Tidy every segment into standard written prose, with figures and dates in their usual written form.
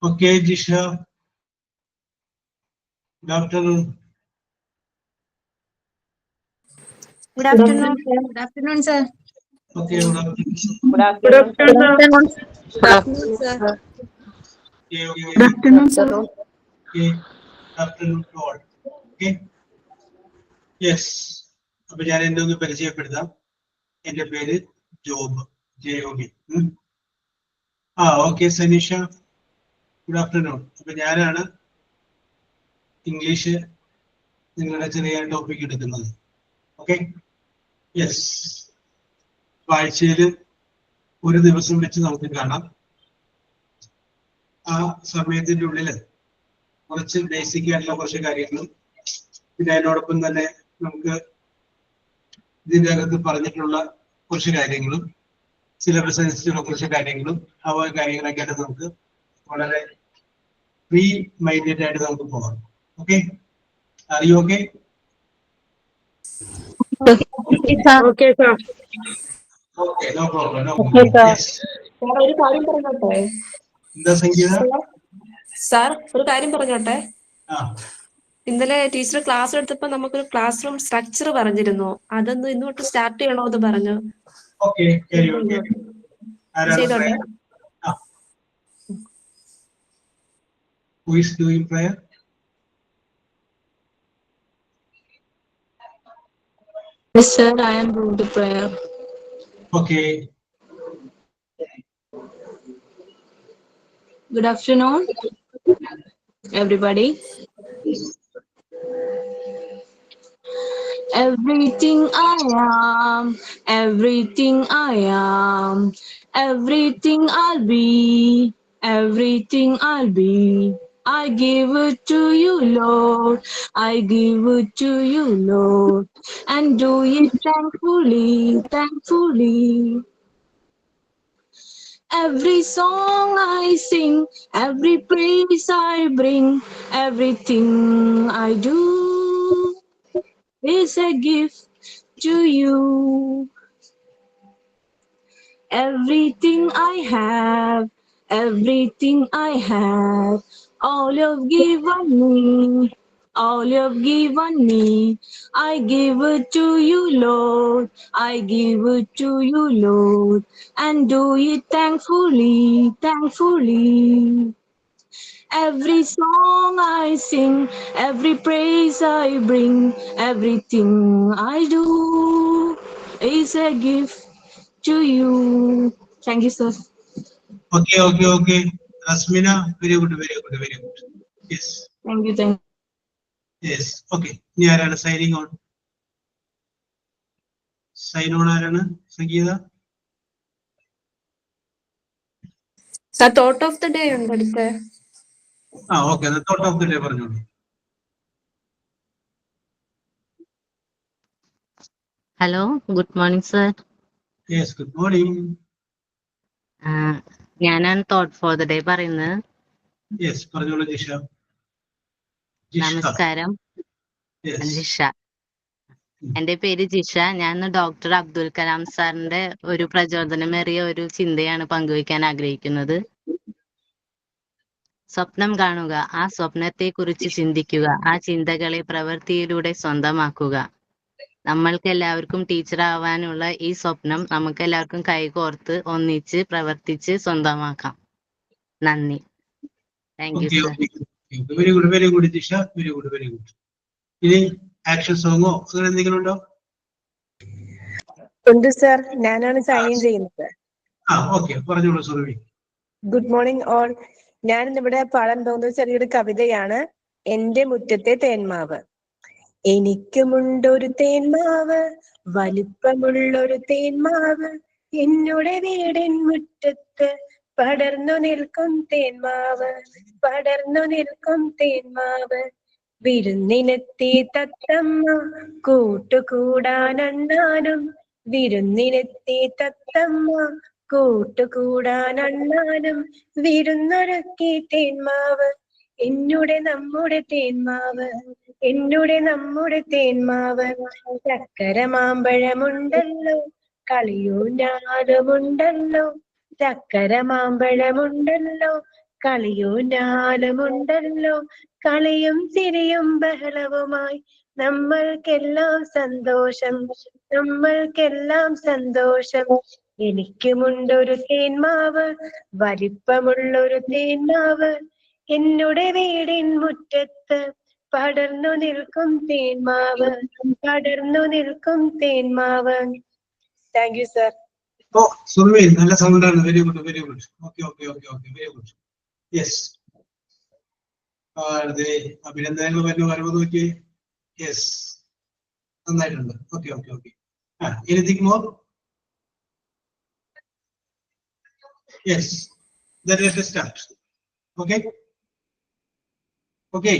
Okay, Jisha. Good afternoon. Good afternoon. Good afternoon, sir. Okay, good afternoon. Good afternoon. Good afternoon, sir. Okay, okay. Good afternoon, sir. Okay, good afternoon to all. Okay. Yes. അപ്പൊ ഞാൻ എന്നെ ഒന്ന് പരിചയപ്പെടുത്താം. എന്റെ പേര് Job, ജയോബി. Okay Sanisha, good afternoon. അപ്പൊ ഞാനാണ് ഇംഗ്ലീഷ് നിങ്ങളുടെ ചെറിയ ടോപ്പിക് എടുക്കുന്നത്. Okay, yes. ആഴ്ചയിൽ ഒരു ദിവസം വെച്ച് നമുക്ക് കാണാം. ആ സമയത്തിന്റെ ഉള്ളില് കുറച്ച് ബേസിക് ആയിട്ടുള്ള കുറച്ച് കാര്യങ്ങളും പിന്നെ അതിനോടൊപ്പം തന്നെ നമുക്ക് ഇതിന്റെ അകത്ത് പറഞ്ഞിട്ടുള്ള കുറച്ച് കാര്യങ്ങളും സിലബസ് അനുസരിച്ചുള്ള കുറച്ച് കാര്യങ്ങളും ആ കാര്യങ്ങളൊക്കെ ആയിട്ട് നമുക്ക് വളരെ ഫ്രീ മൈൻഡഡ് ആയിട്ട് നമുക്ക് പോകാം. ഓക്കെ, അറിയോ? Okay, Okay, sir. Okay, no problem, no Okay, problem. sir. Yes. Sir ഒരു കാര്യം പറഞ്ഞോട്ടെ? എന്താ സംഗീത? സാർ ഒരു കാര്യം പറഞ്ഞോട്ടെ? ആ, ഇന്നലെ ടീച്ചർ ക്ലാസ് എടുത്തപ്പോ നമുക്കൊരു ക്ലാസ് റൂം സ്ട്രക്ചർ പറഞ്ഞിരുന്നു. അതൊന്ന് ഇന്നോട്ട് സ്റ്റാർട്ട് ചെയ്യണോന്ന് പറഞ്ഞു. ഓക്കെ, ആരാണ് ചെയ്തോട്ടെ? prayer? Who is doing prayer? Yes, sir, I am doing the prayer. Okay. Good afternoon, everybody. Everything I am, everything I am, everything I'll be, everything I'll be. I give it to you, Lord. I give it to you, Lord. And do it thankfully, thankfully. Every song I sing, every praise I bring, everything I do is a gift to you. Everything I have, everything I have, all you've given me, all you've given me. I give it to you, Lord. I give it to you, Lord. And do it thankfully, thankfully. Every song I sing, every praise I bring, everything I do is a gift to you. Thank you, sir. Okay. Rasmina, very good. Yes. Thank you, thank you. Yes. Okay. ഇനി ആരാണ് signing on? Sign on ആരാണ്? Sangeetha. Sir thought of the day ഉണ്ട് അടുത്ത്. Okay, thought of the day പറഞ്ഞോളൂ. Hello, good morning, sir. Yes, good morning. ഞാനാണ് thought for the day പറയുന്നത്. Yes, പറഞ്ഞോളൂ ജിഷ. നമസ്കാരം. Yes. ജിഷ. എന്റെ പേര് ജിഷ. ഞാൻ ഡോക്ടർ അബ്ദുൽ കലാം സാറിന്റെ ഒരു പ്രചോദനമേറിയ ഒരു ചിന്തയാണ് പങ്കുവയ്ക്കാൻ ആഗ്രഹിക്കുന്നത്. സ്വപ്നം കാണുക, ആ സ്വപ്നത്തെ കുറിച്ച് ചിന്തിക്കുക, ആ ചിന്തകളെ പ്രവൃത്തിയിലൂടെ സ്വന്തമാക്കുക. നമ്മൾക്ക് എല്ലാവർക്കും ടീച്ചർ ആവാനുള്ള ഈ സ്വപ്നം നമുക്ക് എല്ലാവർക്കും കൈകോർത്ത് ഒന്നിച്ച് പ്രവർത്തിച്ച് സ്വന്തമാക്കാം. നന്ദി. Thank you sir. Very good Jisha, very good. ഇനി ആക്ഷൻ സോങ്ങോ അങ്ങനെ എന്തെങ്കിലും ഉണ്ടോ? ഉണ്ട് സർ, ഞാനാണ് സൈൻ ചെയ്യുന്നത്. ഓക്കെ, പറഞ്ഞോളൂ സുരഭി. Good morning all. ഞാൻ ഇവിടെ പാടാൻ പോകുന്നത് ചെറിയൊരു കവിതയാണ്. എന്റെ മുറ്റത്തെ തേന്മാവ്. എനിക്കുമുണ്ടൊരു തേന്മാവ്, വലിപ്പമുള്ളൊരു തേന്മാവ്, എന്നുടെ വീടിൻ മുറ്റത്ത് പടർന്നു നിൽക്കും തേന്മാവ്, പടർന്നു നിൽക്കും തേന്മാവ്. വിരുന്നിനെത്തി തത്തമ്മ കൂട്ടുകൂടാനണ്ണാനും, വിരുന്നിനെത്തി തത്തമ്മ കൂട്ടുകൂടാനണ്ണാനും, വിരുന്നൊരുക്കി തേന്മാവ്, എന്നുടെ നമ്മുടെ തേന്മാവ്, എന്നുടെ നമ്മുടെ തേന്മാവ്. ചക്കര മാമ്പഴമുണ്ടല്ലോ, കളിയൂഞ്ഞാലുമുണ്ടല്ലോ, ചക്കര മാമ്പഴമുണ്ടല്ലോ, കളിയൂഞ്ഞാലുമുണ്ടല്ലോ കളിയും ചിരിയും ബഹളവുമായി നമ്മൾക്കെല്ലാം സന്തോഷം നമ്മൾക്കെല്ലാം സന്തോഷം. എനിക്കുമുണ്ടൊരു തേന്മാവ് വലിപ്പമുള്ളൊരു തേന്മാവ് എന്നുടെ വീടിൻ മുറ്റത്ത് പടർന്നു നിൽക്കും തേന്മാവ് പടർന്നു നിൽക്കും തേന്മാവ്. Thank you sir. ഓ സുർമി നല്ല സൗണ്ടാണ്. Very good very good. Okay okay okay okay very good. Yes അതെ അഭിനന്ദനങ്ങൾ വരുമ്പോൾ നോക്കി. യെസ് നന്നായിട്ടുണ്ട്. Okay okay okay. Anything more? Yes let us start. Okay okay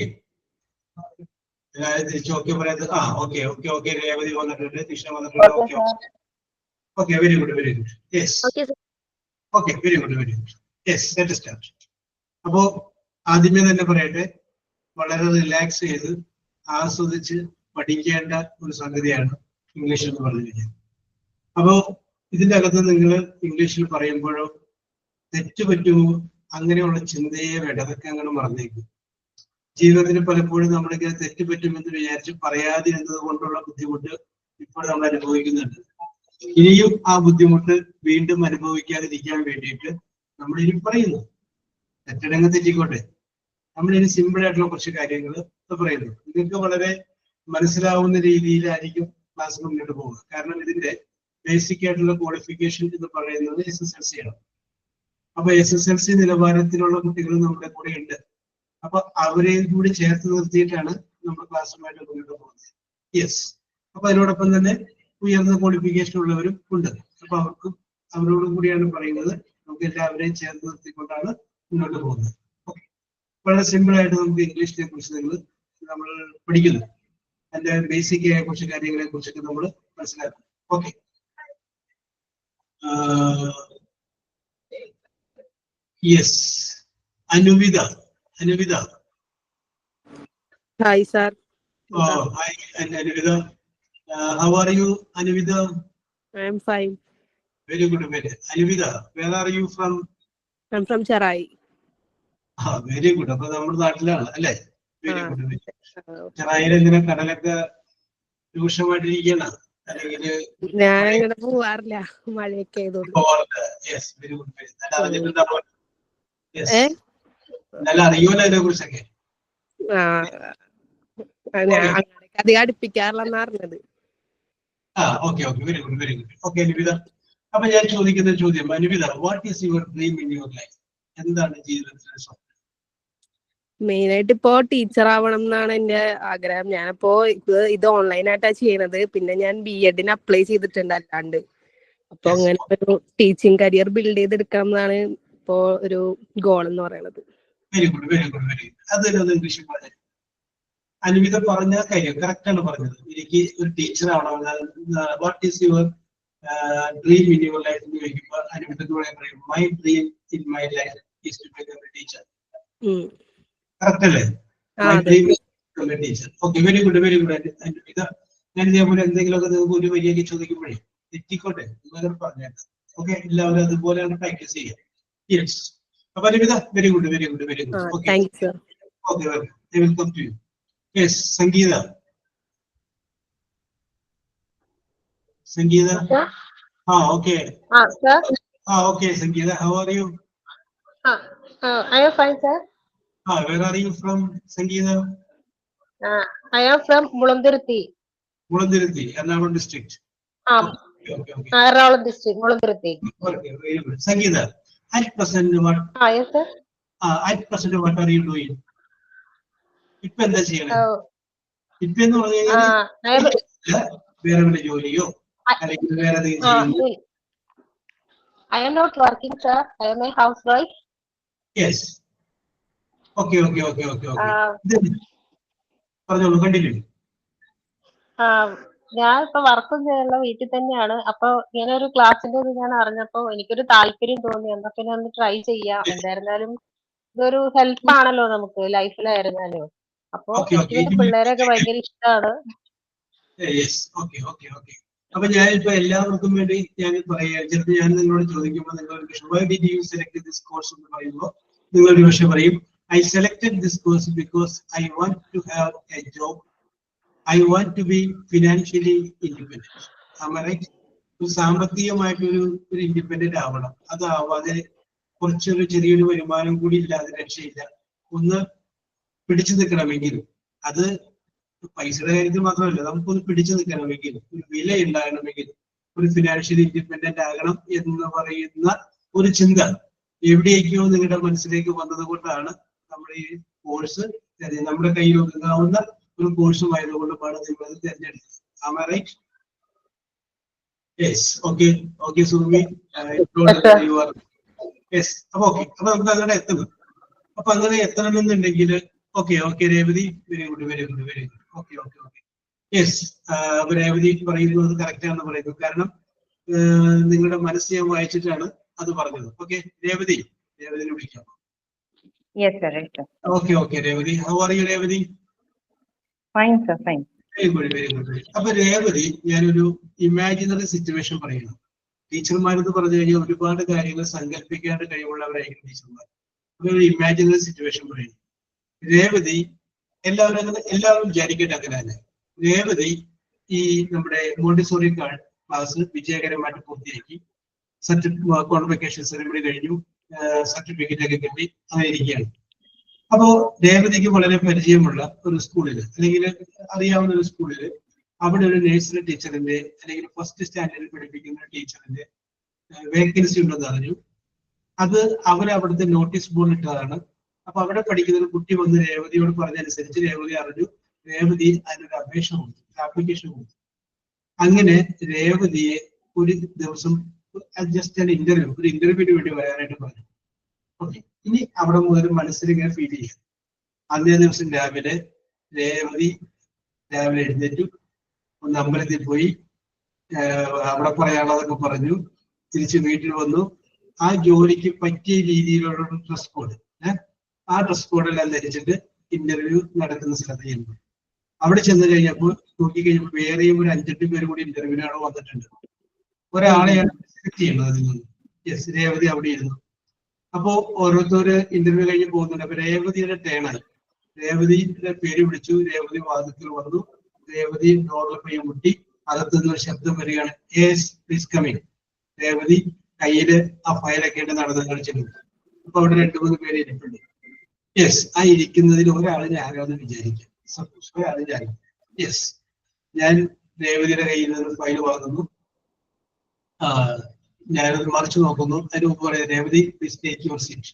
തിരിച്ചു ഓക്കെ പറയാത്ത ഓക്കെ ഓക്കെ ഓക്കെ രേവതി വന്നിട്ടുണ്ട്, കൃഷ്ണ വന്നിട്ടുണ്ട്. Okay okay very good very good. Yes okay very good very good. Yes let us start. അപ്പോ ആദ്യമേ തന്നെ പറയട്ടെ, വളരെ relax ചെയ്ത് ആസ്വദിച്ച് പഠിക്കേണ്ട ഒരു സംഗതിയാണ് ഇംഗ്ലീഷ് എന്ന് പറഞ്ഞു കഴിഞ്ഞാൽ. അപ്പോ ഇതിന്റെ അകത്ത് നിങ്ങൾ ഇംഗ്ലീഷിൽ പറയുമ്പോഴോ തെറ്റ് പറ്റുമോ അങ്ങനെയുള്ള ചിന്തയെ വേണ്ട, അതൊക്കെ അങ്ങനെ മറന്നേക്കും. ജീവിതത്തിൽ പലപ്പോഴും നമ്മളിങ്ങനെ തെറ്റ് പറ്റുമെന്ന് വിചാരിച്ച് പറയാതിരുന്നത് കൊണ്ടുള്ള ബുദ്ധിമുട്ട് ഇപ്പോൾ നമ്മൾ അനുഭവിക്കുന്നുണ്ട്. ഇനിയും ആ ബുദ്ധിമുട്ട് വീണ്ടും അനുഭവിക്കാതിരിക്കാൻ വേണ്ടിയിട്ട് നമ്മളിനി പറയുന്നു. തെറ്റിടങ്ങ് തെറ്റിക്കോട്ടെ, നമ്മളിനി സിമ്പിൾ ആയിട്ടുള്ള കുറച്ച് കാര്യങ്ങൾ പറയുന്നു. നിങ്ങൾക്ക് വളരെ മനസ്സിലാവുന്ന രീതിയിലായിരിക്കും ക്ലാസ് മുന്നോട്ട് പോകുക. കാരണം ഇതിന്റെ ബേസിക് ആയിട്ടുള്ള ക്വാളിഫിക്കേഷൻ എന്ന് പറയുന്നത് SSLC ആണ്. അപ്പൊ SSLC നിലവാരത്തിലുള്ള കുട്ടികൾ നമ്മുടെ കൂടെ ഉണ്ട്. അപ്പൊ അവരെയും കൂടി ചേർത്ത് നിർത്തിയിട്ടാണ് നമ്മൾ ക്ലാസ്സുമായിട്ട് മുന്നോട്ട് പോകുന്നത്. യെസ്. അപ്പൊ അതിനോടൊപ്പം തന്നെ ഉയർന്ന ക്വാളിഫിക്കേഷൻ ഉള്ളവരും ഉണ്ട്. അപ്പൊ അവരോടും കൂടിയാണ് പറയുന്നത്. നമുക്ക് എല്ലാവരെയും ചേർത്ത് നിർത്തിക്കൊണ്ടാണ് മുന്നോട്ട് പോകുന്നത്. ഓക്കെ, വളരെ സിമ്പിൾ ആയിട്ട് നമുക്ക് ഇംഗ്ലീഷിനെ കുറിച്ച് നമ്മൾ പഠിക്കുന്നു. അതിന്റെ ബേസിക് ആയ കുറച്ച് കാര്യങ്ങളെ കുറിച്ചൊക്കെ നമ്മൾ മനസ്സിലാക്കും. Okay, yes. Anuvitha. Hi, sir. Hi, Anuvida. How are you, Anuvida? I am fine. Very good, very. Anuvida, where are you from? I'm from Charai. Very good. അപ്പൊ നമ്മുടെ നാട്ടിലാണ് അല്ലേ? Very good. ചെറായിൽ എങ്ങനെ കടലൊക്കെ രൂക്ഷമായിട്ടിരിക്കണം അല്ലെങ്കിൽ ഞാൻ അങ്ങനെ പോവാറില്ല, മഴയൊക്കെ ആയതുകൊണ്ട്. നല്ല അറിയൂല അതിനെ കുറിച്ചൊക്കെ. ഞാൻ അധികം അടുപ്പിക്കാറില്ലെന്നാ അറിഞ്ഞത്. Okay okay very good very good. Okay Anuvitha, അപ്പൊ ഞാൻ ചോദിക്കുന്ന ചോദ്യം, Anuvitha, what is your dream in your life? എന്താണ് ജീവിതത്തിലെ സ്വപ്നം? മെയിൻ ആയിട്ട് ഇപ്പോ ടീച്ചർ ആവണം എന്നാണ് എന്റെ ആഗ്രഹം. ഞാനിപ്പോ ഇത് ഓൺലൈനായിട്ടാ ചെയ്യണത്. പിന്നെ ഞാൻ BEd അപ്ലൈ ചെയ്തിട്ടുണ്ട് അല്ലാണ്ട്. അപ്പൊ അങ്ങനെ ഒരു ടീച്ചിങ് കരിയർ ബിൽഡ് ചെയ്തെടുക്കണം എന്നാണ് ഇപ്പോ ഒരു ഗോൾ എന്ന് പറയുന്നത്. Very good very good very good. അതൊരു ഇംഗ്ലീഷിൽ പറഞ്ഞു. അനുവിത പറഞ്ഞ കാര്യം കറക്റ്റ് ആണ് പറഞ്ഞത്. എനിക്ക് ഒരു ടീച്ചർ ആവണം. What is your dream in your life എന്ന് ചോദിക്കുമ്പോൾ അനുവിത പറയും, my dream in my life is to become a teacher. Correct അല്ലേ? My dream is to become a teacher. Okay very good very good. Anuvitha, ഞാൻ ഇതേപോലെ എന്തെങ്കിലുമൊക്കെ നിങ്ങൾക്ക് ഒരു വരിയൊക്കെ ചോദിക്കുമ്പോഴേ തെറ്റിക്കോട്ടെ പറഞ്ഞേക്കാം. ഓക്കെ, എല്ലാവരും അതുപോലെയാണ് പ്രാക്ടീസ് ചെയ്യുക. യെസ്. അപ്പൊ Anuvitha very good very good very good. Okay okay welcome to you. Yes, Sangeeta. Okay. Sir. Okay, Sangeeta. How are you? I am fine, sir. Where are you from, Sangeeta? I am from Mulanthirthi. Mulanthirthi, Ernakulam district. Okay. Ernakulam district, Mulanthirthi. Okay, very good. Sangeeta, at present what? Yes, sir. At present what are you doing? ഇപ്പൊ എന്താ ചെയ്യണേ? ഇപ്പൊ എന്ന് പറഞ്ഞു കഴിഞ്ഞാൽ വേറെ വല്ല ജോലിയോ അല്ലെങ്കിൽ വേറെ എന്തെങ്കിലും? I am not working, sir. I am a housewife. Yes. Okay. പറഞ്ഞോളൂ, കണ്ടിന്യൂ. ഞാൻ ഇപ്പൊ വർക്കും ചെയ്യാനുള്ള വീട്ടിൽ തന്നെയാണ്. അപ്പൊ ഇങ്ങനെ ഒരു ക്ലാസ്സിന്റെ ഇത് ഞാൻ അറിഞ്ഞപ്പോ എനിക്കൊരു താല്പര്യം തോന്നി. എന്നാ പിന്നെ ഒന്ന് ട്രൈ ചെയ്യാം. എന്തായിരുന്നാലും ഇതൊരു ഹെൽപ്പ് ആണല്ലോ നമുക്ക് ലൈഫിലായിരുന്നാലും. അപ്പൊ എനിക്ക് പിള്ളേരൊക്കെ ഭയങ്കര ഇഷ്ടമാണ്. അപ്പൊ ഞാനിപ്പോ എല്ലാവർക്കും വേണ്ടി ഞാൻ പറയാം. ചിലപ്പോൾ ഞാൻ നിങ്ങളോട് ചോദിക്കുമ്പോൾ നിങ്ങൾ why did you select this course എന്ന് പറയുമ്പോൾ നിങ്ങളൊരു പക്ഷെ പറയും I selected this course because I want to have a job, I want to be financially independent. ഒരു സാമ്പത്തികമായിട്ടൊരു ഇൻഡിപെൻഡന്റ് ആവണം. അതാവാതെ കുറച്ചൊരു ചെറിയൊരു വരുമാനം കൂടി ഇല്ലാതെ രക്ഷയില്ല. ഒന്ന് പിടിച്ചു നിൽക്കണമെങ്കിൽ, അത് പൈസയുടെ കാര്യത്തിൽ മാത്രമല്ല, നമുക്കൊന്ന് പിടിച്ചു നിൽക്കണമെങ്കിൽ, ഒരു വില ഉണ്ടാകണമെങ്കിൽ, ഒരു ഫിനാൻഷ്യലി ഇൻഡിപെൻഡന്റ് ആകണം എന്ന് പറയുന്ന ഒരു ചിന്ത എവിടേക്കോ നിങ്ങളുടെ മനസ്സിലേക്ക് വന്നത് കൊണ്ടാണ് നമ്മുടെ ഈ കോഴ്സ് നമ്മുടെ കയ്യിൽ ഒതുങ്ങാവുന്ന ഒരു കോഴ്സും ആയതുകൊണ്ടുമാണ് നിങ്ങളത് തിരഞ്ഞെടുത്തത്. Am I right? Yes. Okay. Okay, Surmi. You are. Yes. അപ്പൊ ഓക്കെ. അപ്പൊ നമുക്ക് അങ്ങനെ എത്തണം. അപ്പൊ അങ്ങനെ എത്തണമെന്നുണ്ടെങ്കിൽ okay Revathi, very good. Okay. Yes, Revathi പറയുന്നത് കറക്റ്റ് ആണെന്ന് പറയുന്നു. കാരണം നിങ്ങളുടെ മനസ്സ് ഞാൻ വായിച്ചിട്ടാണ് അത് പറഞ്ഞത്. ഓക്കെ, രേവതിനെ വിളിക്കാം. Okay Revathi, how are you Revathi? Fine sir, fine. Very good. അപ്പൊ രേവതി, ഞാനൊരു ഇമാജിനറി സിറ്റുവേഷൻ പറയുന്നു. ടീച്ചർമാരെന്ന് പറഞ്ഞു കഴിഞ്ഞാൽ ഒരുപാട് കാര്യങ്ങൾ സങ്കല്പിക്കാണ്ട് കഴിവുള്ളവരായിരിക്കും ടീച്ചർമാർ. ഒരു ഇമാജിനറി സിറ്റുവേഷൻ പറയുന്നു. രേവതി, എല്ലാവരും വിചാരിക്കട്ടെ അങ്ങനെ. രേവതി ഈ നമ്മുടെ മോണ്ടിസോറി ക്ലാസ് വിജയകരമായിട്ട് പൂർത്തിയാക്കി, കോൺവെക്കേഷൻ സെറിമണി കഴിഞ്ഞു, സർട്ടിഫിക്കറ്റ് ഒക്കെ കിട്ടി, അങ്ങനെ ഇരിക്കുകയാണ്. അപ്പോ രേവതിക്ക് വളരെ പരിചയമുള്ള ഒരു സ്കൂളിൽ, അല്ലെങ്കിൽ അറിയാവുന്ന ഒരു സ്കൂളിൽ, അവിടെ ഒരു നഴ്സറി ടീച്ചറിന്റെ അല്ലെങ്കിൽ ഫസ്റ്റ് സ്റ്റാൻഡേർഡിൽ പഠിപ്പിക്കുന്ന ടീച്ചറിന്റെ വേക്കൻസി ഉണ്ടെന്ന് അറിഞ്ഞു. അത് അവരവിടുത്തെ നോട്ടീസ് ബോർഡ് ഇട്ടതാണ്. അപ്പൊ അവിടെ പഠിക്കുന്ന ഒരു കുട്ടി വന്ന് രേവതിയോട് പറഞ്ഞതനുസരിച്ച് രേവതി അറിഞ്ഞു. രേവതി അതിനൊരു അപേക്ഷ കൊടുത്തു, ആപ്ലിക്കേഷൻ കൊടുത്തു. അങ്ങനെ രേവതിയെ ഒരു ദിവസം ജസ്റ്റ് ഒരു ഇന്റർവ്യൂവിന് വേണ്ടി വരാനായിട്ട് പറഞ്ഞു. ഓക്കെ, ഇനി അവിടെ മുതൽ മനസ്സിൽ ഇങ്ങനെ ഫീൽ ചെയ്യാം. അന്നേ ദിവസം രാവിലെ രേവതി എഴുന്നേറ്റു, ഒന്ന് അമ്പലത്തിൽ പോയി, അവിടെ പറയാനുള്ളതൊക്കെ പറഞ്ഞു, തിരിച്ച് വീട്ടിൽ വന്നു. ആ ജോലിക്ക് പറ്റിയ രീതിയിലുള്ള ഡ്രസ് കോഡ്, ആ ഡ്രസ് കോഡെല്ലാം ധരിച്ചിട്ട് ഇന്റർവ്യൂ നടക്കുന്ന സ്ഥലത്ത് ചെന്നു. അവിടെ ചെന്ന് കഴിഞ്ഞപ്പോൾ നോക്കിക്കഴിഞ്ഞപ്പോൾ വേറെയും ഒരു 5-8 പേര് കൂടി ഇന്റർവ്യൂവിനാണ് വന്നിട്ടുണ്ട്. ഒരാളെയാണ് സെലക്ട് ചെയ്യുന്നത് അതിൽ നിന്ന്. യെസ്, രേവതി അവിടെ ഇരുന്നു. അപ്പോ ഓരോരുത്തര് ഇന്റർവ്യൂ കഴിഞ്ഞ് പോകുന്നുണ്ട്. അപ്പൊ രേവതിയുടെ ടേണായി. രേവതിയുടെ പേര് വിളിച്ചു. രേവതി വാതിക്കൽ വന്നു. രേവതി ഡോറിൽ പോയി മുട്ടി. അകത്തുനിന്ന് ഒരു ശബ്ദം വരികയാണ്, യെസ് പ്ലീസ് കമ്മിങ്. രേവതി കയ്യില് ആ ഫയലൊക്കെ ആയിട്ട് നടന്ന് കളിച്ചിട്ടുണ്ട്. അപ്പൊ അവിടെ 2-3 പേര് ഇരിപ്പുണ്ട്. യെസ്, ആ ഇരിക്കുന്നതിൽ ഒരാളിനെ ആരാന്ന് വിചാരിക്കാം. സപ്പോസ് ഒരാളിനെ ആയിരിക്കും. യെസ്, ഞാൻ രേവതിയുടെ കയ്യിൽ നിന്ന് ഫയൽ വാങ്ങുന്നു. ഞാനത് മറിച്ചു നോക്കുന്നു. അതിന് മുമ്പ് പറയാം, Revathi please take your seat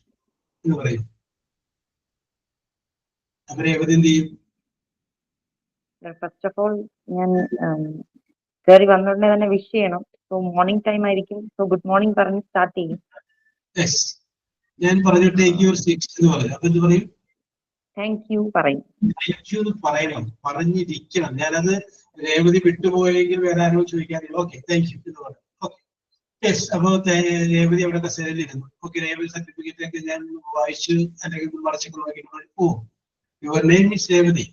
എന്ന് പറയും. അപ്പൊ രേവതി എന്ത് ചെയ്യും? ഫസ്റ്റ് ഓഫ് ഓൾ ഞാൻ കയറി വന്നോടനെ തന്നെ വിഷ് ചെയ്യണം. സോ മോർണിംഗ് ടൈം ആയിരിക്കും. സോ ഗുഡ് മോർണിംഗ് പറഞ്ഞ് സ്റ്റാർട്ട് ചെയ്യും. യെസ്, ഞാൻ പറഞ്ഞു ടേക്ക് യുവർ സീറ്റ് എന്ന് പറയും. അപ്പൊ എന്ത് പറയും? താങ്ക് യു പറയും. താങ്ക് യു എന്ന് പറയണം, പറഞ്ഞിരിക്കണം. ഞാനത് രേവതി വിട്ടുപോയെങ്കിൽ വേറെ ആരോ ചോദിക്കാറില്ല. ഓക്കെ, താങ്ക് യു എന്ന് പറയും. Okay, yes. അപ്പൊ രേവതി അവിടെ കസേരയിലിരുന്നു. ഓക്കെ, രേവതി സർട്ടിഫിക്കറ്റ് ഒക്കെ ഞാൻ വായിച്ചു അല്ലെങ്കിൽ മറച്ചൊക്കെ നോക്കി. Oh, your name is Revathi.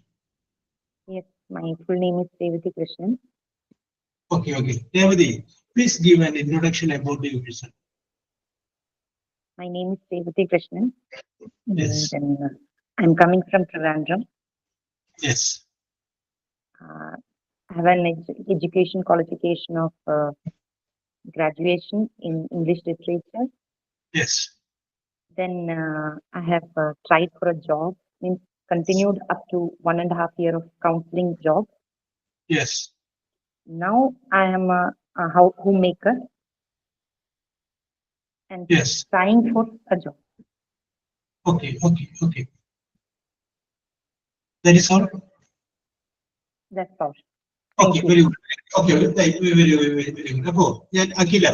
Yes, my full name is Revathi Krishnan. Okay. Revati, please give an introduction about yourself. My name is Revati Krishnan. Yes. And I'm coming from Trivandrum. Yes. I have an education qualification of graduation in English literature. Yes. Then I have tried for a job, means continued up to 1.5 year of counseling job. Yes. Now I am a homemaker and Yes. trying for a job. Okay. That is all. That's all. Okay, very good. Okay, very good. Apo, ഞാൻ Agila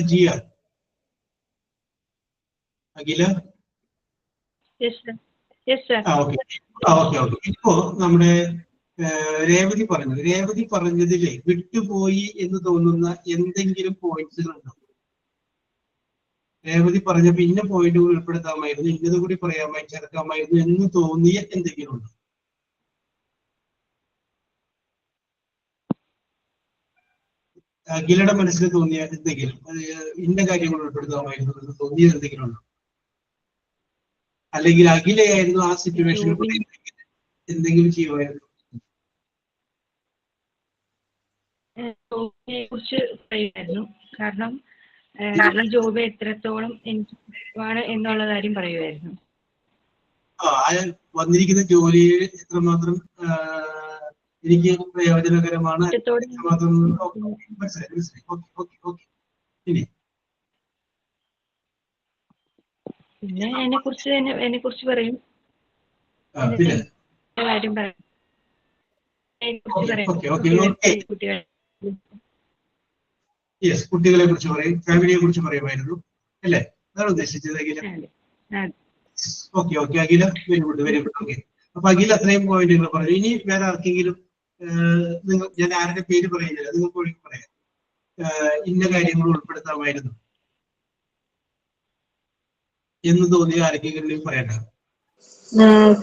Gia. Agila? Yes, sir. Yes, sir. Okay. ഇപ്പോ നമ്മുടെ രേവതി പറഞ്ഞതിലെ വിട്ടുപോയി എന്ന് തോന്നുന്ന എന്തെങ്കിലും പോയിന്റ്സുകൾ ഉണ്ടോ? രേവതി പറഞ്ഞപ്പോ ഇന്ന പോയിന്റ് കൂടി ഉൾപ്പെടുത്താമായിരുന്നു, ഇന്നത് കൂടി ചേർക്കാമായിരുന്നു എന്ന് തോന്നിയ എന്തെങ്കിലും ഉണ്ടോ? അഖിലയുടെ മനസ്സിൽ തോന്നിയ എന്തെങ്കിലും, ഇന്ന കാര്യങ്ങൾ ഉൾപ്പെടുത്താമായിരുന്നു എന്ന് തോന്നിയത് എന്തെങ്കിലും ഉണ്ടോ? അല്ലെങ്കിൽ അഖിലയായിരുന്നു ആ സിറ്റുവേഷനിൽ എന്തെങ്കിലും ചെയ്യുമായിരുന്നു? ജോബിനെ കുറിച്ച് പറയുമായിരുന്നു. കാരണം ഈ ജോബ് എത്രത്തോളം ആണ് എന്നുള്ള കാര്യം പറയുമായിരുന്നു. വന്നിരിക്കുന്ന ജോലി എത്രമാത്രം എനിക്ക് പ്രയോജനകരമാണ്, എത്രമാത്രം പിന്നെ എന്നെ കുറിച്ച് പറയും. കാര്യം പറയും. കുട്ടികളെ കുറിച്ച് പറയും, ഫാമിലിയെ കുറിച്ച് പറയുമായിരുന്നു അല്ലേ? അതാണ് ഉദ്ദേശിച്ചത് അഖില. ഓക്കെ അഖില, വെരി ഗുഡ് ഓക്കെ. അപ്പൊ അഖില അത്രയും പോയിന്റുകൾ പറഞ്ഞു. ഇനി വേറെ ആർക്കെങ്കിലും നിങ്ങൾ, ഞാൻ ആരുടെ പേര് പറയുന്നില്ല, നിങ്ങൾക്ക് വേണമെങ്കിൽ പറയാം, ഇന്ന കാര്യങ്ങൾ ഉൾപ്പെടുത്താമായിരുന്നു എന്ന് തോന്നിയ ആർക്കെങ്കിലും പറയണ്ട.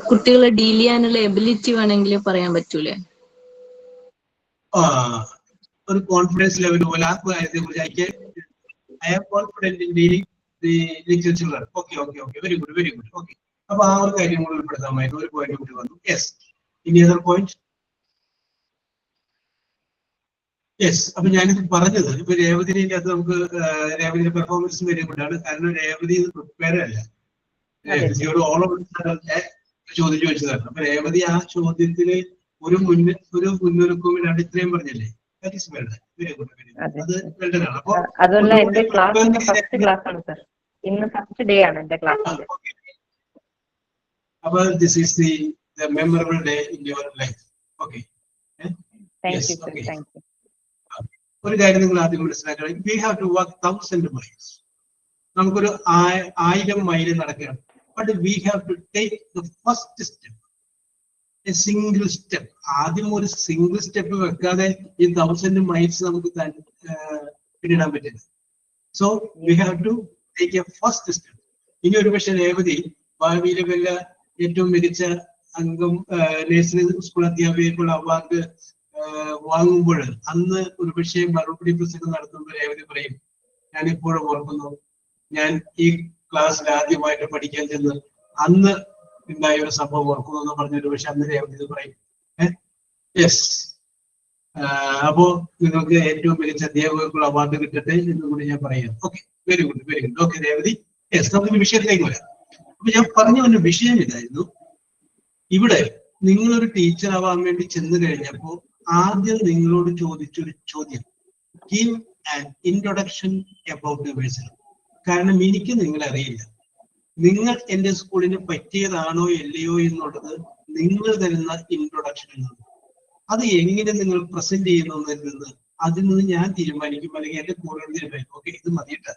കുട്ടികളെ ഡീൽ ചെയ്യാനുള്ള എബിലിറ്റി വേണമെങ്കിൽ പറയാൻ പറ്റൂലേ? ഒരു കോൺഫിഡൻസ് ലെവൽ പോലെ ആ കാര്യത്തെ കുറിച്ച് I am confident in dealing the little children. Okay very good okay. അപ്പൊ ആ ഒരു കാര്യം കൂടി ഉൾപ്പെടുത്താമായിരുന്നു. ഒരു പോയിന്റ് കൂടി വന്നു. യെസ്, ഇനി അതർ പോയിന്റ്? യെസ്. അപ്പൊ ഞാനിത് പറഞ്ഞത് ഇപ്പൊ രേവതിന്റെ അത് നമുക്ക് രേവതിയുടെ പെർഫോമൻസ് വെരി ഗുഡ് ആണ്. കാരണം രേവതി ഇത് പ്രിപ്പയർ അല്ല, ചോദ്യം ചോദിച്ചതാണ്. അപ്പൊ രേവതി ആ ചോദ്യത്തിന് ഒരു മുന്നൊരുക്കവും ഇല്ലാണ്ട് ഇത്രയും പറഞ്ഞല്ലേ, വെരി ഗുഡ്. അത് വെൽഡനാണ്. അപ്പൊ അതല്ല, എന്റെ ക്ലാസ് ഫസ്റ്റ് ക്ലാസ് ആണ് സർ, ഇന്ന് ഫസ്റ്റ് ഡേ ആണ് എന്റെ ക്ലാസ്സിന്റെ. അപ്പൊ this is the memorable day in your life. Okay, thank you sir, thank you. ഒരു കാര്യം നിങ്ങൾ ആദ്യം മനസ്സിലാക്കണം, we have to walk 1000 miles. നമുക്കൊരു 1000 മൈൽ നടക്കണം. But we have to take the first step, a single step. ആദ്യം ഒരു single step വെക്കാതെ ഈ 1000 മൈൽസ് നമുക്ക് പിന്നിടാൻ പറ്റില്ല. So we have to take a first step. ഇനി ഒരു പക്ഷേ രേവതി ഭാവിയിലെ വല്ല ഏറ്റവും മികച്ച അംഗം നേഴ്സറി സ്കൂൾ അധ്യാപികയ്ക്കുള്ള അവാർഡ് വാങ്ങുമ്പോൾ അന്ന് ഒരു പക്ഷേ മറുപടി പ്രസംഗം നടത്തുമ്പോൾ രേവതി പറയും, ഞാൻ ഇപ്പോഴും ഓർക്കുന്നു, ഞാൻ ഈ ക്ലാസ്സിൽ ആദ്യമായിട്ട് പഠിക്കാൻ ചെന്ന് അന്ന് ഉണ്ടായ ഒരു സംഭവം ഓർക്കുന്നു എന്ന് പറഞ്ഞൊരു പക്ഷെ അന്ന് രേവതി ഇത് പറയും. യെസ്. അപ്പോ നിങ്ങൾക്ക് ഏറ്റവും മികച്ച അധ്യാപകർക്കുള്ള അവാർഡ് കിട്ടട്ടെ എന്ന് കൂടി ഞാൻ പറയാം. Okay, very good okay Revathi. Yes, നമുക്ക് വിഷയത്തിലേക്ക് വരാം. അപ്പൊ ഞാൻ പറഞ്ഞു വന്ന വിഷയം ഇതായിരുന്നു. ഇവിടെ നിങ്ങളൊരു ടീച്ചർ ആവാൻ വേണ്ടി ചെന്ന് കഴിഞ്ഞപ്പോൾ ആദ്യം നിങ്ങളോട് ചോദിച്ചൊരു ചോദ്യം, give an introduction about yourself. കാരണം എനിക്ക് നിങ്ങളെ അറിയില്ല, നിങ്ങൾ എന്റെ സ്കൂളിന് പറ്റിയതാണോ അല്ലയോ എന്നുള്ളത് നിങ്ങൾ തരുന്ന ഇൻട്രൊഡക്ഷൻ എന്നുള്ളത്. അത് എങ്ങനെ നിങ്ങൾ പ്രസന്റ് ചെയ്യുന്നതിൽ നിന്ന് അതിൽ നിന്ന് ഞാൻ തീരുമാനിക്കും, അല്ലെങ്കിൽ എന്റെ കൂടെ തീരുമാനിക്കും. ഓക്കെ, ഇത് മതിയിട്ട,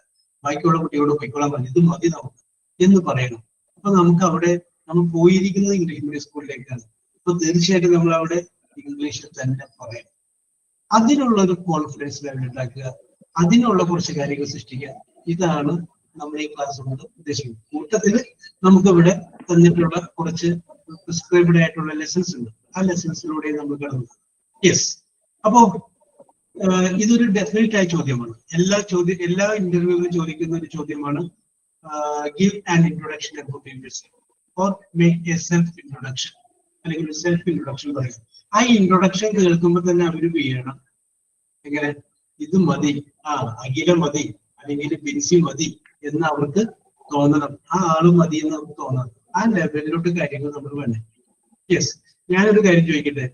ബാക്കിയുള്ള കുട്ടിയോട് പോയിക്കോളാൻ മതി, ഇത് മതി നമുക്ക് എന്ന് പറയണം. അപ്പൊ നമുക്ക് അവിടെ നമ്മൾ പോയിരിക്കുന്നത് ഇംഗ്ലീഷ് മീഡിയം സ്കൂളിലേക്കാണ്. അപ്പൊ തീർച്ചയായിട്ടും നമ്മൾ അവിടെ ഇംഗ്ലീഷിൽ തന്നെ പറയണം. അതിനുള്ള ഒരു കോൺഫിഡൻസ് ലെവൽ ഉണ്ടാക്കുക, അതിനുള്ള കുറച്ച് കാര്യങ്ങൾ സൃഷ്ടിക്കുക. ഇതാണ് നമ്മൾ ഈ ക്ലാസ് കൊണ്ട് ഉദ്ദേശിക്കുന്നത്. കൂട്ടത്തിൽ നമുക്കിവിടെ തന്നിട്ടുള്ള കുറച്ച് പ്രിസ്ക്രൈബ്ഡ് ആയിട്ടുള്ള ലെസൺസ് ഉണ്ട്. ആ ലെസൺസിലൂടെ നമ്മൾ കടന്നു. യെസ്. അപ്പോ ഇതൊരു ഡെഫിനറ്റ് ആയ ചോദ്യമാണ്. എല്ലാ ഇന്റർവ്യൂവിലും ചോദിക്കുന്ന ഒരു ചോദ്യമാണ്, give an introduction about yourself or make A self introduction, അല്ലെങ്കിൽ സെൽഫ് ഇൻട്രൊഡക്ഷൻ പറയുക. ആ ഇൻട്രൊഡക്ഷൻ കേൾക്കുമ്പോൾ തന്നെ അവര് വീഴണം. എങ്ങനെ? ഇത് മതി, അഖില മതി, അല്ലെങ്കിൽ ബിൻസി മതി എന്ന് അവർക്ക് തോന്നണം. ആ ആള് മതി എന്ന് അവർക്ക് തോന്നണം. ആ ലെവലിലോട്ട് കാര്യങ്ങൾ നമ്മൾ വേണം. യെസ്. ഞാനൊരു കാര്യം ചോദിക്കട്ടെ,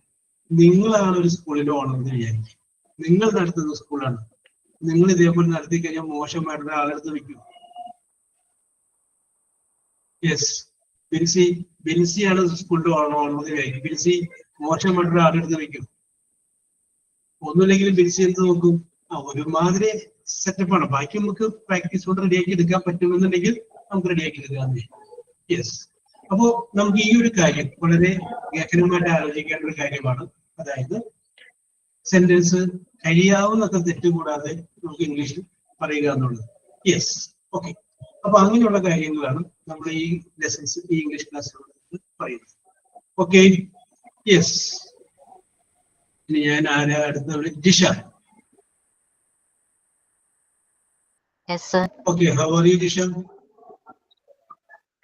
നിങ്ങളാണ് ഒരു സ്കൂളിന്റെ ഓണർ എന്ന് വിചാരിക്കും, നിങ്ങൾ നടത്തുന്ന സ്കൂളാണ്. നിങ്ങൾ ഇതേപോലെ നടത്തി കഴിഞ്ഞാൽ മോശമായിട്ടുള്ള ആളെടുത്ത് വെക്കും. യെസ്, ബിൻസിയാണ് സ്കൂളിന്റെ ഓണർ എന്ന് വിചാരിക്കും. ബിൻസി മോശമായിട്ടുള്ള ആളെടുത്ത് വെക്കും. ഒന്നുമില്ലെങ്കിലും ബിൻസി എന്ത് നോക്കും, ഒരുമാതിരി സെറ്റപ്പാണ്, ബാക്കി നമുക്ക് പ്രാക്ടീസ് കൊണ്ട് റെഡിയാക്കി എടുക്കാൻ പറ്റുമെന്നുണ്ടെങ്കിൽ നമുക്ക് റെഡിയാക്കി എടുക്കാൻ. യെസ്. അപ്പോ നമുക്ക് ഈ ഒരു കാര്യം വളരെ ഗഹനമായിട്ട് ആലോചിക്കേണ്ട ഒരു കാര്യമാണ്. അതായത് സെന്റൻസ് കഴിയാവുന്നത്ര തെറ്റുകൂടാതെ നമുക്ക് ഇംഗ്ലീഷിൽ പറയുക എന്നുള്ളത്. യെസ്. ഓക്കെ. അപ്പൊ അങ്ങനെയുള്ള കാര്യങ്ങളാണ് നമ്മൾ ഈ ലെസൺസ്, ഈ ഇംഗ്ലീഷ് ക്ലാസ്സിലൂടെ പറയുന്നത്. ഓക്കെ. യെസ്. ഇനി ഞാൻ അടുത്ത Jisha. Yes, sir. Okay, how are you, Disha?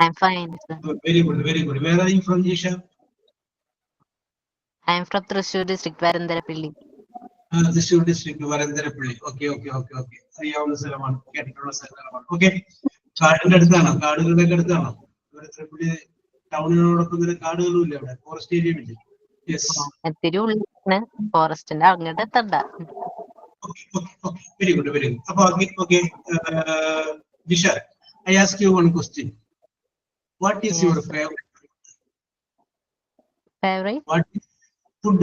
I'm fine, sir. Very good, very good. Where are you from, Jisha? I am from Thrissur district, Varandarapalli. Thrissur district, Varandarapalli. Okay, okay, okay, okay. അറിയാവുന്ന സ്ഥലമാണ്, കേട്ടിട്ടുള്ള സ്ഥലമാണ്. Okay, കാടിന്റെ അടുത്താണോ? കാടുകളുടെ അടുത്താണോ? വാരന്തരപ്പള്ളി ടൗണിനോടൊപ്പം തന്നെ കാടുകളും ഇല്ല അവിടെ, ഫോറസ്റ്റ് ഏരിയയും ഇല്ല. യെസ്. ഇത്തിരി ഉള്ളിലാണ്, ഫോറസ്റ്റിന്റെ അങ്ങോട്ട് എത്തണ്ട. Okay, okay, okay. Very good, very good. Okay. Jisha, I ask you one question. What is your favorite? Favorite? What is food?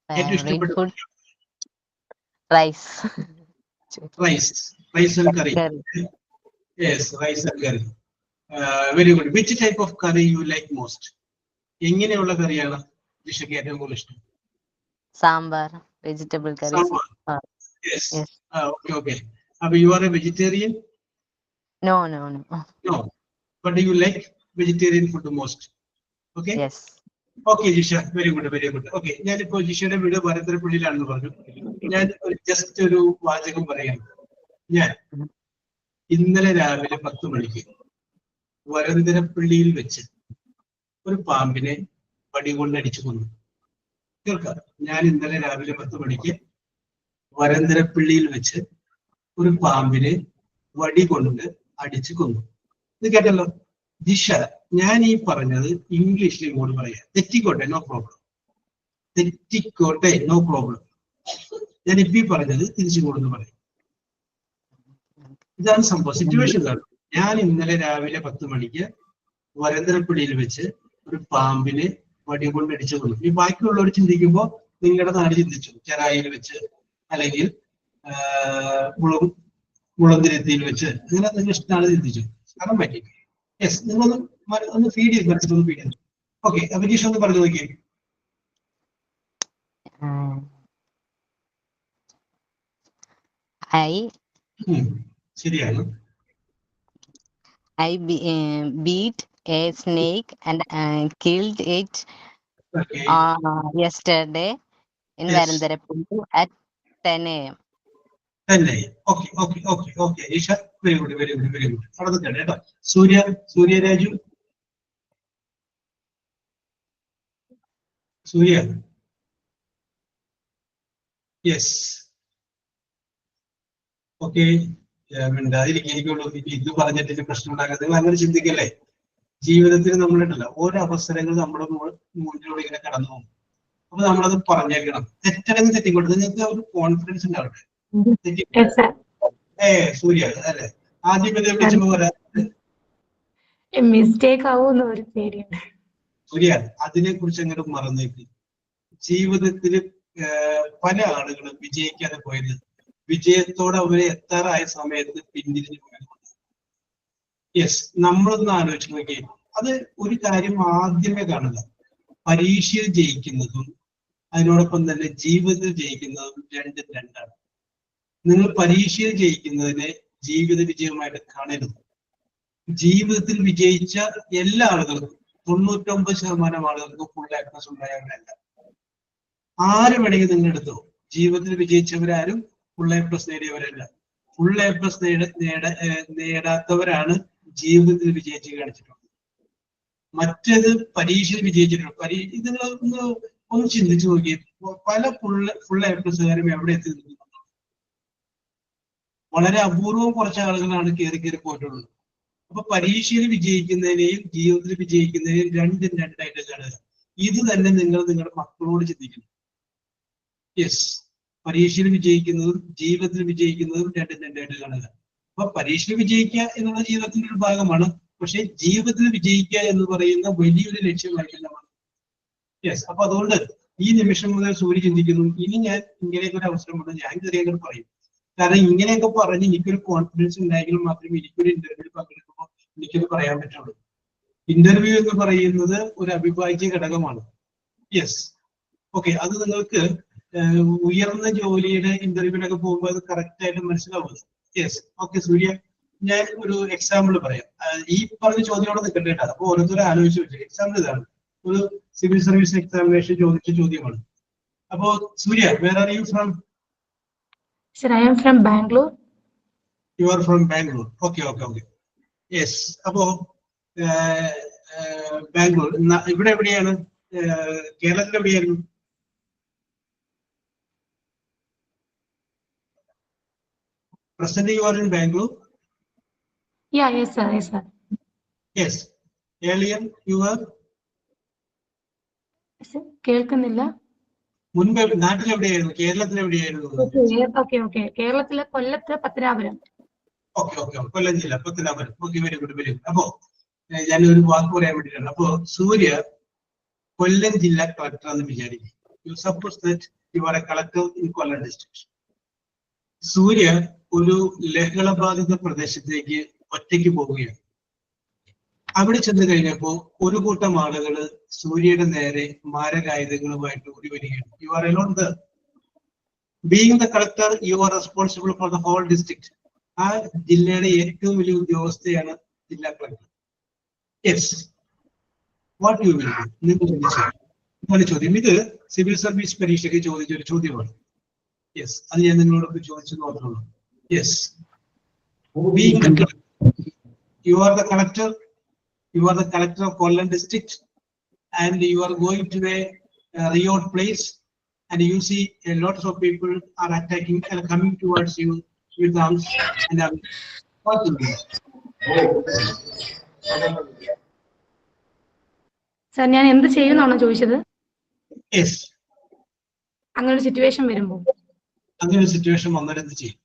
Favorite food? Rice. Rice and curry. Yes, rice and curry. Very good. Which type of curry you like most? എങ്ങനെയുള്ള കറിയാണ് ജിഷയ്ക്ക് ഏറ്റവും കൂടുതൽ ഇഷ്ടം? Sambar, vegetable curry. Sambar. Yes. Okay. You are a vegetarian? No. No. But you like vegetarian food most? Okay? Yes. Okay, Jisha. Very good. Okay. ഞാനിപ്പോ ജിഷയുടെ വീട് വാരന്തരപ്പള്ളിയിലാണെന്ന് പറഞ്ഞു. ഞാൻ just ഒരു വാചകം പറയാം. ഞാൻ ഇന്നലെ രാവിലെ 10 മണിക്ക് വാരന്തരപ്പള്ളിയിൽ വെച്ച് ഒരു പാമ്പിനെ വടി കൊണ്ട് അടിച്ചു കൊന്നു. കേൾക്കാം, ഞാൻ ഇന്നലെ രാവിലെ 10 മണിക്ക് വാരന്തരപ്പള്ളിയിൽ വെച്ച് ഒരു പാമ്പിനെ വടി കൊണ്ട് അടിച്ചു കൊന്നു. ഇത് കേട്ടല്ലോ. ജിഷ, ഞാൻ ഈ പറഞ്ഞത് ഇംഗ്ലീഷിൽ ഇങ്ങോട്ട് പറയാം. തെറ്റിക്കോട്ടെ, നോ പ്രോബ്ലം. ഞാൻ ഇപ്പൊ ഈ പറഞ്ഞത് തിരിച്ചുകൊണ്ടെന്ന് പറയും. ഇതാണ് സംഭവം, സിറ്റുവേഷൻ ഇതാണ്. ഞാൻ ഇന്നലെ രാവിലെ 10 മണിക്ക് വാരന്തരപ്പള്ളിയിൽ വെച്ച് ഒരു പാമ്പിനെ വടി കൊണ്ട് അടിച്ചു കൊന്നു. ഈ ബാക്കിയുള്ളവർ ചിന്തിക്കുമ്പോൾ നിങ്ങളുടെ നാട് ചിന്തിച്ചു, ചെറായിൽ വെച്ച് അല്ലെങ്കിൽ മുളന്തിരുത്തിയിൽ വെച്ച്, അങ്ങനെ നിങ്ങൾ ഇഷ്ടമാണ് ചിന്തിച്ചു. കാരണം പറ്റി. യെസ്, നിങ്ങളൊന്ന് ഫീഡ് ചെയ്ത് മനസ്സിലൊന്ന് ഫീഡ് ചെയ്തു. ഓക്കെ, അഭിനീഷ് ഒന്ന് പറഞ്ഞു നോക്കിയേ. ശരിയാണ്. I beat a snake and killed it yesterday in Varandarapalli at 10 a.m. Okay. Isha, very good. അടുത്തതാണ് കേട്ടോ. സൂര്യരാജു. സൂര്യ. യെസ്. ഓക്കെ. എനിക്കുള്ളൂ ഇത് പറഞ്ഞിട്ട് പ്രശ്നം ഉണ്ടാകാതെ നിങ്ങൾ അങ്ങനെ ചിന്തിക്കല്ലേ. ജീവിതത്തിൽ നമ്മളുണ്ടല്ലോ ഓരോ അവസരങ്ങൾ നമ്മുടെ മുന്നിലൂടെ ഇങ്ങനെ കടന്നു പോകും. അപ്പൊ നമ്മളത് പറഞ്ഞേക്കണം. തെറ്റണമെങ്കിൽ തെറ്റിക്കോട്ടെ, നിങ്ങൾക്ക് ഒരു കോൺഫിഡൻസ് ഉണ്ടാവട്ടെ. സൂര്യ അല്ലേ ആദ്യം വിളിച്ചപ്പോ മിസ്റ്റേക്ക് ആവുന്ന ഒരു പേടിയുണ്ട്. സൂര്യ, അതിനെ കുറിച്ച് അങ്ങോട്ട് മറന്നേക്ക്. ജീവിതത്തിൽ പല ആളുകളും വിജയിക്കാതെ പോയത് വിജയത്തോടെ അവരെ എത്താറായ സമയത്ത് പിന്തിരിഞ്ഞു പോയത്. യെസ്, നമ്മളൊന്ന് ആലോചിച്ച് നോക്കി. അത് ഒരു കാര്യം ആദ്യമേ കാണുക, പരീക്ഷയിൽ ജയിക്കുന്നതും അതിനോടൊപ്പം തന്നെ ജീവിതത്തിൽ ജയിക്കുന്നതും രണ്ടാണ്. നിങ്ങൾ പരീക്ഷയിൽ ജയിക്കുന്നതിനെ ജീവിത വിജയമായിട്ട് കാണരുത്. ജീവിതത്തിൽ വിജയിച്ച എല്ലാ ആളുകൾക്കും 99% ആളുകൾക്കും ഫുൾ ആക്ടേഴ്സ് ഉണ്ടായവരല്ല. ആര് വേണമെങ്കിൽ നിങ്ങൾ എടുത്തോ, ജീവിതത്തിൽ വിജയിച്ചവരാരും ഫുൾ എ പ്ലസ് നേടിയവരല്ല. ഫുൾ എ പ്ലസ് നേടാത്തവരാണ് ജീവിതത്തിൽ വിജയിച്ച് കാണിച്ചിട്ടുള്ളത്. മറ്റേത് പരീക്ഷയിൽ വിജയിച്ചിട്ടുണ്ട്. ഇത് ഒന്ന് ചിന്തിച്ചു നോക്കി. പല ഫുൾ എ പ്ലസ്സുകാരും എവിടെ എത്തി നിൽക്കുന്നു? വളരെ അപൂർവം കുറച്ച് ആളുകളാണ് കയറി പോയിട്ടുള്ളത്. അപ്പൊ പരീക്ഷയിൽ വിജയിക്കുന്നതിനെയും ജീവിതത്തിൽ വിജയിക്കുന്നതിനെയും രണ്ടായിട്ട് കാണുക. ഇത് തന്നെ നിങ്ങൾ നിങ്ങളുടെ മക്കളോട് ചിന്തിക്കണം. യെസ്, പരീക്ഷയിൽ വിജയിക്കുന്നതും ജീവിതത്തിൽ വിജയിക്കുന്നതും രണ്ടായിട്ട് കാണുക. അപ്പൊ പരീക്ഷയിൽ വിജയിക്കുക എന്നുള്ള ജീവിതത്തിന്റെ ഒരു ഭാഗമാണ്. പക്ഷെ ജീവിതത്തിൽ വിജയിക്കുക എന്ന് പറയുന്ന വലിയൊരു ലക്ഷ്യമായിട്ടില്ല. യെസ്, അപ്പൊ അതുകൊണ്ട് ഈ നിമിഷം മുതൽ സൂര്യ ചിന്തിക്കുന്നു, ഇനി ഞാൻ ഇങ്ങനെയൊക്കെ ഒരു അവസരം വന്ന് ഞാൻ ചെറിയ പറയും. കാരണം ഇങ്ങനെയൊക്കെ പറഞ്ഞ് എനിക്കൊരു കോൺഫിഡൻസ് ഉണ്ടായെങ്കിൽ മാത്രമേ എനിക്കൊരു ഇന്റർവ്യൂവിൽ പങ്കെടുക്കുമ്പോൾ എനിക്കത് പറയാൻ പറ്റുള്ളൂ. ഇന്റർവ്യൂ എന്ന് പറയുന്നത് ഒരു അവിഭാജ്യ ഘടകമാണ്. Yes, okay. അത് നിങ്ങൾക്ക് ഉയർന്ന ജോലിയുടെ ഇന്റർവ്യൂവിനൊക്കെ പോകുമ്പോൾ അത് കറക്റ്റ് ആയിട്ട് മനസ്സിലാവുന്നത്. Yes, okay. സൂര്യ, ഞാൻ ഒരു എക്സാമ്പിൾ പറയാം. ഈ പറഞ്ഞ ചോദ്യമോടെ നിൽക്കട്ടെ കേട്ടോ. അപ്പൊ ഓരോരുത്തരും ആലോചിച്ച് വെച്ചു. എക്സാമ്പിൾ ഇതാണ്, ഒരു സിവിൽ സർവീസ് എക്സാമിനേഷൻ ചോദിച്ച ചോദ്യമാണ്. അപ്പോ Surya, where are you from? Sir, I am from Bangalore. You are from Bangalore. Okay. Yes. അപ്പോ ബാംഗ്ലൂർ ഇവിടെ എവിടെയാണ്? കേരളത്തിൽ എവിടെയായിരുന്നു? Presently you are in Bangalore? Yeah, yes, sir. Yes, sir. Yes. Earlier you were? കേൾക്കുന്നില്ല. മുൻപ് നാട്ടിൽ എവിടെയായിരുന്നു? കേരളത്തിൽ എവിടെയായിരുന്നു? ഓക്കെ. കേരളത്തിലെ കൊല്ലത്ത് പത്തനാപുരം. ഓക്കെ. കൊല്ലം ജില്ല പത്തനാപുരം. Okay, very good. അപ്പോ ഞാൻ ഒരു വാക്ക് പറയാൻ വേണ്ടിയിട്ടാണ്. അപ്പോ സൂര്യ കൊല്ലം ജില്ലാ കളക്ടർ എന്ന് വിചാരിക്കും. You suppose that you are a collector in Kollam district. Surya ഒരു ലഹളബാധിത പ്രദേശത്തേക്ക് ഒറ്റയ്ക്ക് പോവുകയാണ്. അവിടെ ചെന്ന് കഴിഞ്ഞപ്പോ ഒരു കൂട്ടം ആളുകള് സൂര്യയുടെ നേരെ മാരകായുധങ്ങളുമായിട്ട് ഓടി വരികയാണ്. You are alone there. Being the collector you are responsible for the whole district. ആ ജില്ലയുടെ ഏറ്റവും വലിയ ഉദ്യോഗസ്ഥയാണ് ജില്ലാ collector. Yes, what you will do? നിങ്ങൾ ചോദ്യം. ഇത് സിവിൽ സർവീസ് പരീക്ഷയ്ക്ക് ചോദിച്ച ഒരു ചോദ്യമാണ്. യെസ്, അത് ഞാൻ നിങ്ങളോടൊക്കെ ചോദിച്ചു മാത്രമേ. Yes, being the collector, you are the collector. You are the collector of Kollam district, and you are going to a riot place, and you see a lot of people are attacking and coming towards you with arms and what to do? Sir, ഞാൻ എന്ത് ചെയ്യുന്നാണോ ചോദിച്ചത്? Yes. അങ്ങനെ ഒരു situation വരുമ്പോൾ അങ്ങനെ ഒരു situation വന്നാൽ എന്ത് ചെയ്യും?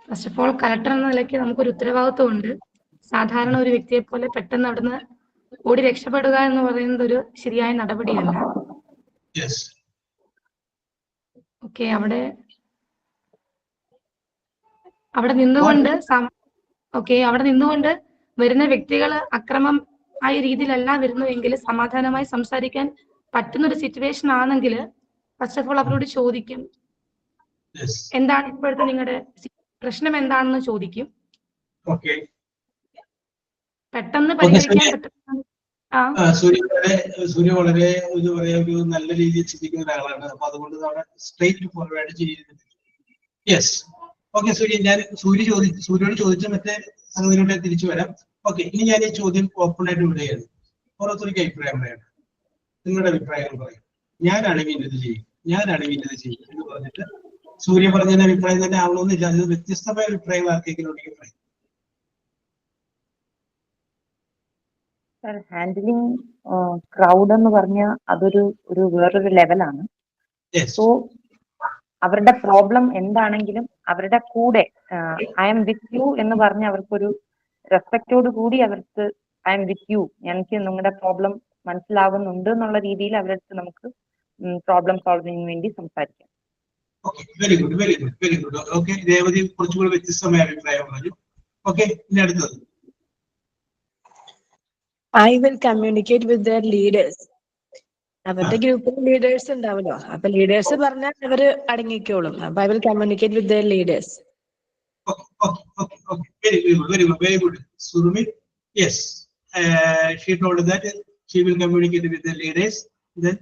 ഫസ്റ്റ് ഓഫ് ഓൾ, കളക്ടർ എന്ന നിലയ്ക്ക് നമുക്കൊരു ഉത്തരവാദിത്വം ഉണ്ട്. സാധാരണ ഒരു വ്യക്തിയെ പോലെ പെട്ടെന്ന് അവിടുന്ന് ഓടി രക്ഷപ്പെടുക എന്ന് പറയുന്നത് ഒരു ശരിയായ നടപടിയല്ല. ഓക്കെ, അവിടെ നിന്നുകൊണ്ട് വരുന്ന വ്യക്തികൾ അക്രമം ആയ രീതിയിലല്ല വരുന്നുവെങ്കിൽ സമാധാനമായി സംസാരിക്കാൻ പറ്റുന്ന ഒരു സിറ്റുവേഷൻ ആണെങ്കിൽ ഫസ്റ്റ് ഓഫ് ഓൾ അവരോട് ചോദിക്കും, എന്താണ് ഇപ്പോഴത്തെ നിങ്ങളുടെ പ്രശ്നം എന്താണെന്ന് ചോദിക്കും. പെട്ടെന്ന് പരിഹരിക്കാൻ പറ്റുന്ന സൂര്യ വളരെ ഒരു നല്ല രീതിയിൽ ചിന്തിക്കുന്ന ഒരാളാണ്. അപ്പൊ അതുകൊണ്ട് നമ്മൾ സ്ട്രേറ്റ് ഫോർവേഡ് ചെയ്യുന്നത്. യെസ്, ഓക്കെ സൂര്യ, ഞാൻ സൂര്യോട് ചോദിച്ച മറ്റേ സംഗതിയിലൂടെ തിരിച്ചു വരാം. ഓക്കെ, ഇനി ഞാൻ ഈ ചോദ്യം ഓപ്പൺ ആയിട്ട് വിടുകയാണ്. ഓരോരുത്തർക്ക് അഭിപ്രായം പറയാം, നിങ്ങളുടെ അഭിപ്രായങ്ങൾ പറയാം. ഞാനാണെങ്കിൽ ഇത് ചെയ്യും എന്ന് പറഞ്ഞിട്ട് സൂര്യ പറഞ്ഞ അഭിപ്രായം തന്നെ ആവണമെന്നില്ല. അത് വ്യത്യസ്തമായ അഭിപ്രായങ്ങൾ ആർക്കെങ്കിലും ഉണ്ടെങ്കിൽ പറയും. ഹാൻഡിലിംഗ് ക്രൗഡ് എന്ന് പറഞ്ഞാൽ അതൊരു വേറൊരു ലെവലാണ്. സോ അവരുടെ പ്രോബ്ലം എന്താണെങ്കിലും അവരുടെ കൂടെ ഐ എം വിത്ത് യു എന്ന് പറഞ്ഞ് അവർക്കൊരു റെസ്പെക്റ്റോട് കൂടി അവർക്ക് ഐ എം വിത്ത് യു, എനിക്ക് നിങ്ങളുടെ പ്രോബ്ലം മനസ്സിലാവുന്നുണ്ട് എന്നുള്ള രീതിയിൽ അവരുടെ അടുത്ത് നമുക്ക് പ്രോബ്ലം സോൾവിങ്ങിന് വേണ്ടി സംസാരിക്കാം. Very good. ഓക്കെ, രേവതി കുറച്ചുകൂടി വ്യത്യസ്തമായ അഭിപ്രായം പറഞ്ഞു. ഓക്കെ, ഇനി അടുത്തത്. I will communicate with their leaders. അവരുടെ ഗ്രൂപ്പിൽ ലീഡേഴ്സ് ഉണ്ടാവല്ലോ, അപ്പൊ ലീഡേഴ്സ് പറഞ്ഞാൽ അവര് അടങ്ങിക്കോളും. അപ്പൊ I will communicate with their leaders. Very good. Surmi, yes, she told that she will communicate with the leaders, then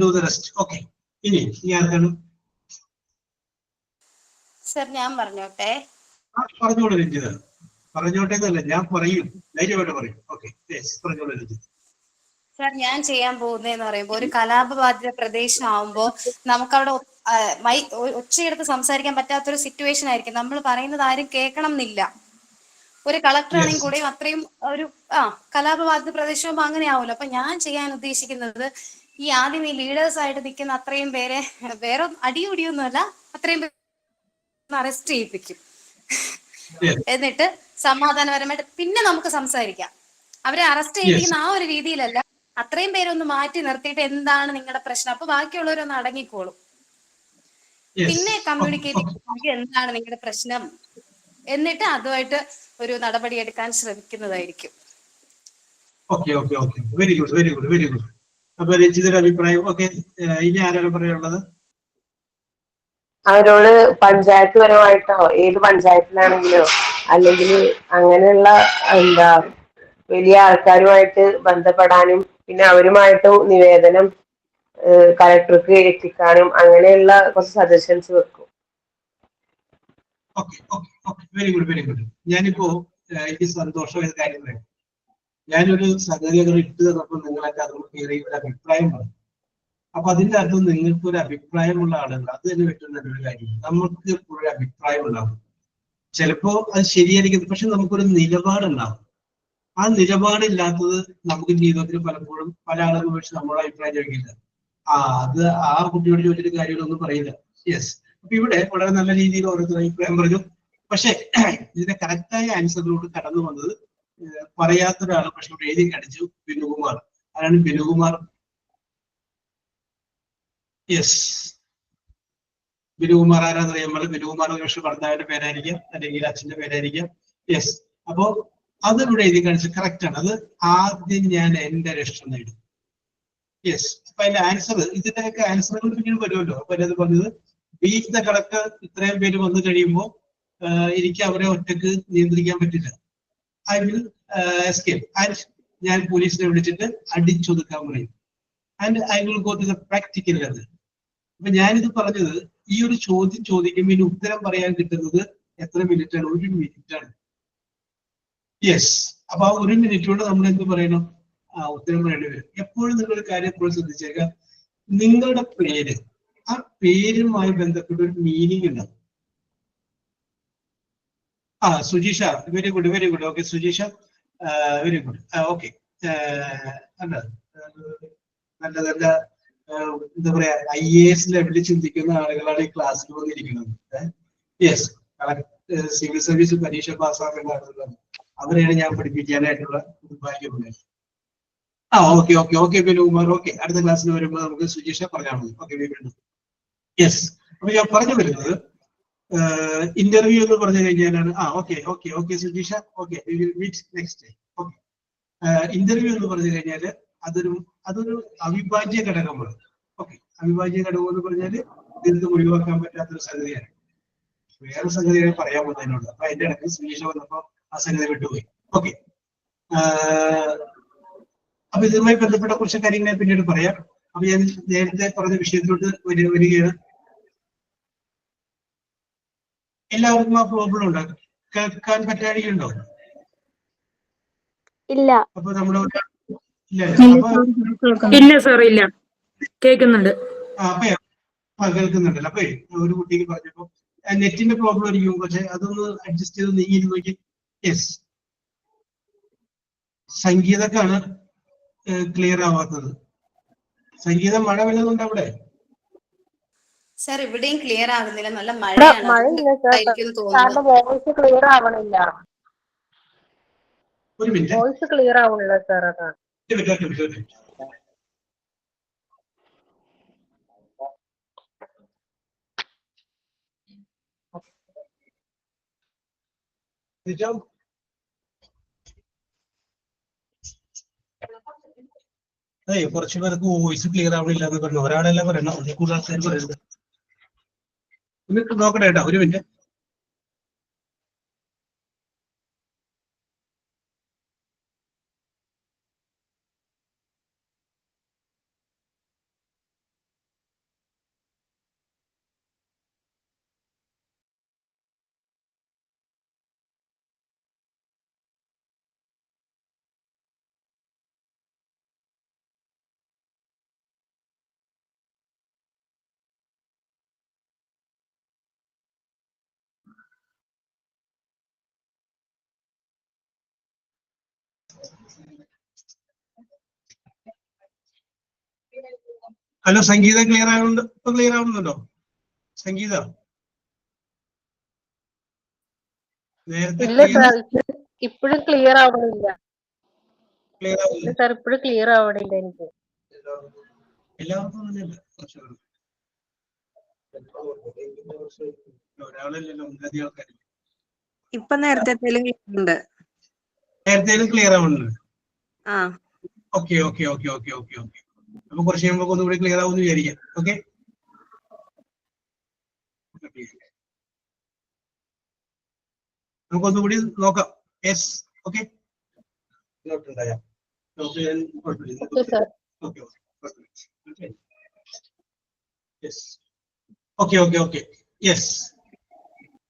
do the rest. Okay, ഇനി ആർക്കാണ്? Sir, ഞാൻ പറഞ്ഞോട്ടെ? പറഞ്ഞോളൂ രഞ്ജിത. പറഞ്ഞോട്ടെ എന്നല്ല, ഞാൻ പറയും, ധൈര്യമായിട്ട് പറയും. ഓക്കെ, പറഞ്ഞോളൂ രഞ്ജിത. സർ, ഞാൻ ചെയ്യാൻ പോകുന്നതെന്ന് പറയുമ്പോൾ ഒരു കലാപബാധിത പ്രദേശമാകുമ്പോൾ നമുക്കവിടെ ഒച്ചയെടുത്ത് സംസാരിക്കാൻ പറ്റാത്തൊരു സിറ്റുവേഷൻ ആയിരിക്കും. നമ്മൾ പറയുന്നത് ആരും കേൾക്കണം എന്നില്ല. ഒരു കളക്ടർ ആണെങ്കിൽ കൂടെയും അത്രയും ഒരു കലാപബാധിത പ്രദേശമാകുമ്പോൾ അങ്ങനെ ആവുമല്ലോ. അപ്പൊ ഞാൻ ചെയ്യാൻ ഉദ്ദേശിക്കുന്നത് ഈ ആദ്യം ഈ ലീഡേഴ്സ് ആയിട്ട് നിൽക്കുന്ന അത്രയും പേരെ വേറെ അടിയൊടിയൊന്നുമല്ല, അത്രയും പേര് അറസ്റ്റ് ചെയ്യിപ്പിക്കും. എന്നിട്ട് സമാധാനപരമായിട്ട് പിന്നെ നമുക്ക് സംസാരിക്കാം. അവരെ അറസ്റ്റ് ചെയ്യിപ്പിക്കുന്ന ആ ഒരു രീതിയിലല്ല, അത്രയും പേരൊന്ന് മാറ്റി നിർത്തിയിട്ട് എന്താണ് നിങ്ങളുടെ പ്രശ്നം, അപ്പൊ ബാക്കിയുള്ളവരൊന്ന് അടങ്ങിക്കോളും. പിന്നെ കമ്മ്യൂണിക്കേറ്റ് എന്താണ് നിങ്ങളുടെ പ്രശ്നം, എന്നിട്ട് അതുമായിട്ട് ഒരു നടപടി എടുക്കാൻ ശ്രമിക്കുന്നതായിരിക്കും. Very good. അപ്പൊ രഞ്ജിതയുടെ അഭിപ്രായം. ഓക്കെ, ഇനി ആരാണ് പറയാനുള്ളത്? അവരോട് പഞ്ചായത്ത് പരമായിട്ടോ ഏത് പഞ്ചായത്തിലാണെങ്കിലോ അല്ലെങ്കിൽ അങ്ങനെയുള്ള വലിയ ആൾക്കാരുമായിട്ട് ബന്ധപ്പെടാനും പിന്നെ അവരുമായിട്ട് നിവേദനം കളക്ടർക്ക് എത്തിക്കാനും അങ്ങനെയുള്ള കുറച്ച് സജഷൻസ് വെക്കും. Okay okay okay, very good very good. ഞാനിപ്പോ എനിക്ക് സന്തോഷമായ കാര്യം പറയാം. ഞാനൊരു സംഗതികൾ ഇട്ട് തന്നപ്പോൾ നിങ്ങളൊക്കെ അതിന് കയറി ഒരു അഭിപ്രായം പറഞ്ഞു. അപ്പൊ അതിന്റെ അർത്ഥം നിങ്ങൾക്ക് ഒരു അഭിപ്രായമുള്ള ആളുകൾ, അത് തന്നെ ഏറ്റവും നല്ലൊരു കാര്യം. നമുക്ക് എപ്പോഴും അഭിപ്രായം ഉണ്ടാവും. ചിലപ്പോ അത് ശരിയായിരിക്കും, പക്ഷെ നമുക്കൊരു നിലപാടുണ്ടാവും. ആ നിലപാടില്ലാത്തത് നമുക്ക് ജീവിതത്തിൽ പലപ്പോഴും പല ആളുകൾ വെച്ച് നമ്മുടെ അഭിപ്രായം ചോദിക്കില്ല. അത് ആ കുട്ടിയോട് ചോദിച്ചിട്ട് കാര്യങ്ങളൊന്നും പറയില്ല. യെസ്. അപ്പൊ ഇവിടെ വളരെ നല്ല രീതിയിൽ ഓരോരുത്തർ അഭിപ്രായം പറഞ്ഞു. പക്ഷെ ഇതിന്റെ കറക്റ്റായ ആൻസറിലോട്ട് കടന്നു വന്നത് പറയാത്തൊരാൾ പക്ഷെ ഇവിടെ എഴുതി കടിച്ചു, ബിനുകുമാർ. ആരാണ് ബിനുകുമാർ? യെസ്, ബിനുകുമാർ ആരാന്നറിയാം? നമ്മൾ ബിനുകുമാർ പക്ഷെ ഭർത്താവിന്റെ പേരായിരിക്കാം, അല്ലെങ്കിൽ അച്ഛന്റെ പേരായിരിക്കാം. യെസ്. അപ്പോ അത് ഇവിടെ എഴുതി കാണിച്ച് കറക്റ്റ് ആണ്. അത് ആദ്യം ഞാൻ എന്റെ രക്ഷ നേടും. യെസ്. അപ്പൊ അതിന്റെ ആൻസർ, ഇതിന്റെയൊക്കെ ആൻസറുകൾ പിന്നീട് വരുമല്ലോ. അപ്പൊ അത് പറഞ്ഞത് ബീച്ച് ദ കണക്ക് ഇത്രയും പേര് വന്നു കഴിയുമ്പോൾ എനിക്ക് അവരെ ഒറ്റക്ക് നിയന്ത്രിക്കാൻ പറ്റില്ല. ഐ വിൽ എസ്കേപ്പ് ആൻഡ് ഞാൻ പോലീസിനെ വിളിച്ചിട്ട് അടിച്ചൊതുക്കാൻ പറയും. And I will go to the practical level. അപ്പൊ ഞാനിത് പറഞ്ഞത് ഈ ഒരു ചോദ്യം ചോദിക്കുമ്പോൾ ഇതിന് ഉത്തരം പറയാൻ കിട്ടുന്നത് എത്ര മിനിറ്റ് ആണ്? 1 മിനിറ്റ് ആണ്. യെസ്. അപ്പൊ ആ 1 മിനിറ്റ് കൊണ്ട് നമ്മൾ എന്ത് പറയണം? ഉത്തരം പറയേണ്ടി വരും. എപ്പോഴും നിങ്ങളൊരു കാര്യം എപ്പോഴും ശ്രദ്ധിച്ചേക്കാം, നിങ്ങളുടെ പേര്, ആ പേരുമായി ബന്ധപ്പെട്ട ഒരു മീനിങ് ഉണ്ടാവും. Sujeesha, very good very good. Okay Sujeesha, very good. Okay, നല്ല നല്ല നല്ല എന്താ പറയാ, IAS ലെവലിൽ ചിന്തിക്കുന്ന ആളുകളാണ് ഈ ക്ലാസ്സിൽ വന്നിരിക്കുന്നത്. യെസ്, സിവിൽ സർവീസ് പരീക്ഷ പാസ്സാക്കേണ്ട ആളുകളാണ്. അവരെയാണ് ഞാൻ പഠിപ്പിക്കാനായിട്ടുള്ള ഭാഗ്യമുള്ളത്. Okay okay okay Binukumar. Okay, അടുത്ത ക്ലാസ്സിൽ വരുമ്പോൾ നമുക്ക് സുജീഷ പറഞ്ഞാൽ മതി. ഓക്കെ വീണ്ടും. യെസ്. അപ്പൊ ഞാൻ പറഞ്ഞു വരുന്നത് ഇന്റർവ്യൂ എന്ന് പറഞ്ഞു കഴിഞ്ഞാലാണ്. Okay okay okay Sujeesha. Okay, next. Okay, interview എന്ന് പറഞ്ഞു കഴിഞ്ഞാൽ അതൊരു അവിഭാജ്യ ഘടകമാണ്. ഓക്കെ, അവിഭാജ്യ ഘടകം എന്ന് പറഞ്ഞാൽ ഇതിന് ഒഴിവാക്കാൻ പറ്റാത്തൊരു സംഗതിയാണ്. വേറെ സംഗതിയാണ് പറയാൻ പോകുന്നതിനോട്. അപ്പൊ അതിന്റെ ഇടയ്ക്ക് സുജീഷ വന്നപ്പോ ആ സംഗതി വിട്ടുപോയി. ഓക്കെ, അപ്പൊ ഇതുമായി ബന്ധപ്പെട്ട കുറച്ച് കാര്യങ്ങൾ പിന്നീട് പറയാം. അപ്പൊ ഞാൻ നേരത്തെ പറഞ്ഞ വിഷയത്തിലോട്ട് വരികയാണ്. എല്ലാവർക്കും ആ പ്രോബ്ലം ഉണ്ടോ? കേൾക്കാൻ പറ്റാഴികയുണ്ടോ? ഇല്ല. അപ്പൊ നമ്മള് ഇല്ല സാർ, ഇല്ല, കേൾക്കുന്നുണ്ട്. കേൾക്കുന്നുണ്ടല്ലോ. അപ്പൊ ഒരു കുട്ടിക്ക് പറഞ്ഞപ്പോ നെറ്റിന്റെ പ്രോബ്ലം ആയിരിക്കും, പക്ഷെ അതൊന്ന് അഡ്ജസ്റ്റ് ചെയ്ത് നീങ്ങിയിരുന്നെങ്കിൽ. Yes, സംഗീതക്കാണ് clear ആവാത്തത്. സംഗീതം മഴ വരുന്നുണ്ട് അവിടെ? സാർ ഇവിടെയും ക്ലിയർ ആകുന്നില്ല, നല്ല മഴയാണ്. മഴയില്ല സാറിന്റെ വോയിസ് ക്ലിയർ ആവണില്ല. ഒരു മിനിറ്റ്, വോയിസ് ക്ലിയർ ആവണില്ല സാർ. അതാണ് കുറച്ചു പേർക്ക് വോയിസ് ക്ലിയർ ആവണില്ല എന്ന് പറഞ്ഞു. ഒരാളെല്ലാം പറയണം, കൂടുതൽ ആൾക്കാർ പറയുന്നത്. നോക്കട്ടെ കേട്ടോ, ഒരു മിനിറ്റ്. ഹലോ, സംഗീത ക്ലിയർ ആവുന്നുണ്ട്? ഇപ്പൊ ക്ലിയർ ആവുന്നുണ്ടോ സംഗീത? നേരത്തെ ഇപ്പോഴും ക്ലിയർ ആവണില്ല സാർ. ഇപ്പോഴും ക്ലിയർ ആവണില്ല എനിക്ക്. എല്ലാവർക്കും ഒരാളല്ലല്ലോ, ഒന്നതി ആൾക്കാർ. ഇപ്പൊ നേരത്തെ ക്ലിയർ ആവുന്നുണ്ട്. Okay okay okay okay okay okay. അപ്പൊ കുറച്ച് കഴിയുമ്പോൾ ഒന്നുകൂടി ക്ലിയർ ആവുമെന്ന് വിചാരിക്കാം. ഓക്കെ, നമുക്കൊന്നുകൂടി നോക്കാം. Yes, okay. Okay okay okay. Yes,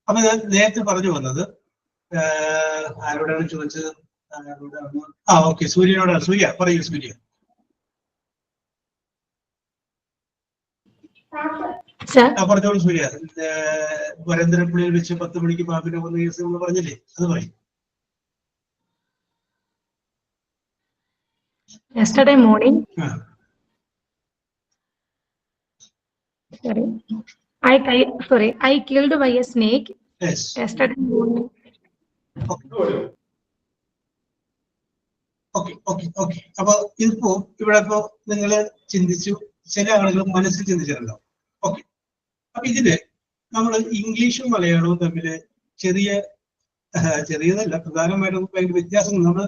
അപ്പൊ ഞാൻ നേരത്തെ പറഞ്ഞു വന്നത് ആരോടാണ് ചോദിച്ചത്? ഓക്കെ, സൂര്യനോടാണ്. സൂര്യ പറയൂ. സൂര്യ. പറഞ്ഞോളൂ സൂര്യ. വരന്തരപ്പുഴയിൽ വെച്ച് 10 മണിക്ക് പാമ്പിനെ കൊന്ന കേസ് നമ്മൾ പറഞ്ഞില്ലേ, അത് പറയും. Yesterday morning, I killed by a snake. Yes. Yesterday morning. Okay. അപ്പൊ ഇതിപ്പോ ഇവിടെ ഇപ്പോ നിങ്ങൾ ചിന്തിച്ചു, ചില ആളുകൾ മനസ്സിൽ ചിന്തിച്ചിട്ടുണ്ടോ? ഓക്കെ. അപ്പൊ ഇതില് നമ്മൾ ഇംഗ്ലീഷും മലയാളവും തമ്മിൽ ചെറിയതല്ല, പ്രധാനമായിട്ടും ഭയങ്കര വ്യത്യാസം. നമ്മൾ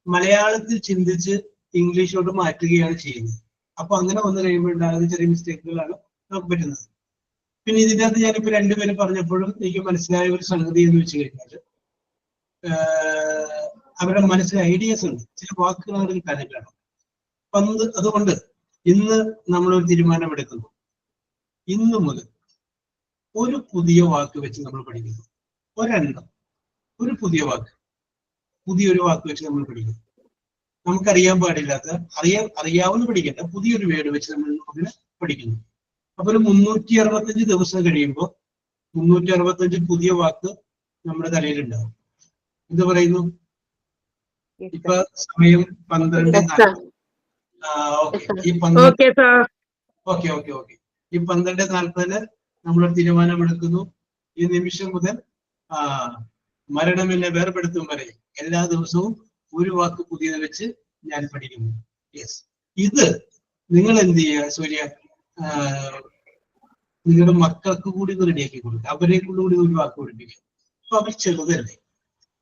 മലയാളത്തിൽ ചിന്തിച്ച് ഇംഗ്ലീഷിലോട്ട് മാറ്റുകയാണ് ചെയ്യുന്നത്. അപ്പൊ അങ്ങനെ വന്നു കഴിയുമ്പോൾ ഉണ്ടാകുന്ന ചെറിയ മിസ്റ്റേക്കുകളാണ് നമുക്ക് പറ്റുന്നത്. പിന്നെ ഇതിനകത്ത് ഞാനിപ്പോ രണ്ടുപേരും പറഞ്ഞപ്പോഴും എനിക്ക് മനസ്സിലായ ഒരു സംഗതി എന്ന് വെച്ച് കഴിഞ്ഞാൽ, അവരുടെ മനസ്സിൽ ഐഡിയാസ് ഉണ്ട്, ചില വാക്കുകൾ അവർ കിട്ടാനില്ലാണ്. അതുകൊണ്ട് ഇന്ന് നമ്മളൊരു തീരുമാനമെടുക്കുന്നു. ഇന്നു മുതൽ ഒരു പുതിയ വാക്ക് വെച്ച് നമ്മൾ പഠിക്കുന്നു. ഒരു പുതിയൊരു വാക്ക് വെച്ച് നമ്മൾ പഠിക്കുന്നു. നമുക്കറിയാൻ പാടില്ലാത്ത, അറിയാവുന്ന പഠിക്കേണ്ട പുതിയൊരു വേർഡ് വെച്ച് നമ്മൾ അതിനെ പഠിക്കുന്നു. അപ്പൊ ഒരു 365 ദിവസം കഴിയുമ്പോൾ 365 പുതിയ വാക്ക് നമ്മുടെ തലയിലുണ്ടാവും. എന്ത് പറയുന്നു? ഇപ്പൊ സമയം 12:40. ഈ 12:40 നമ്മളൊരു തീരുമാനമെടുക്കുന്നു. ഈ നിമിഷം മുതൽ മരണമെന്നെ വേർപെടുത്തും വരെ എല്ലാ ദിവസവും ഒരു വാക്ക് പുതിയത് വെച്ച് ഞാൻ പഠിക്കുന്നു. യെസ്, ഇത് നിങ്ങൾ എന്ത് ചെയ്യുക സൂര്യ? നിങ്ങളുടെ മക്കൾക്ക് കൂടി ഇത് റെഡിയാക്കി കൊടുക്കുക. അവരെ കൂടി ഒരു വാക്ക് പഠിപ്പിക്കുക. അപ്പൊ അവർ ചെറുതല്ലേ,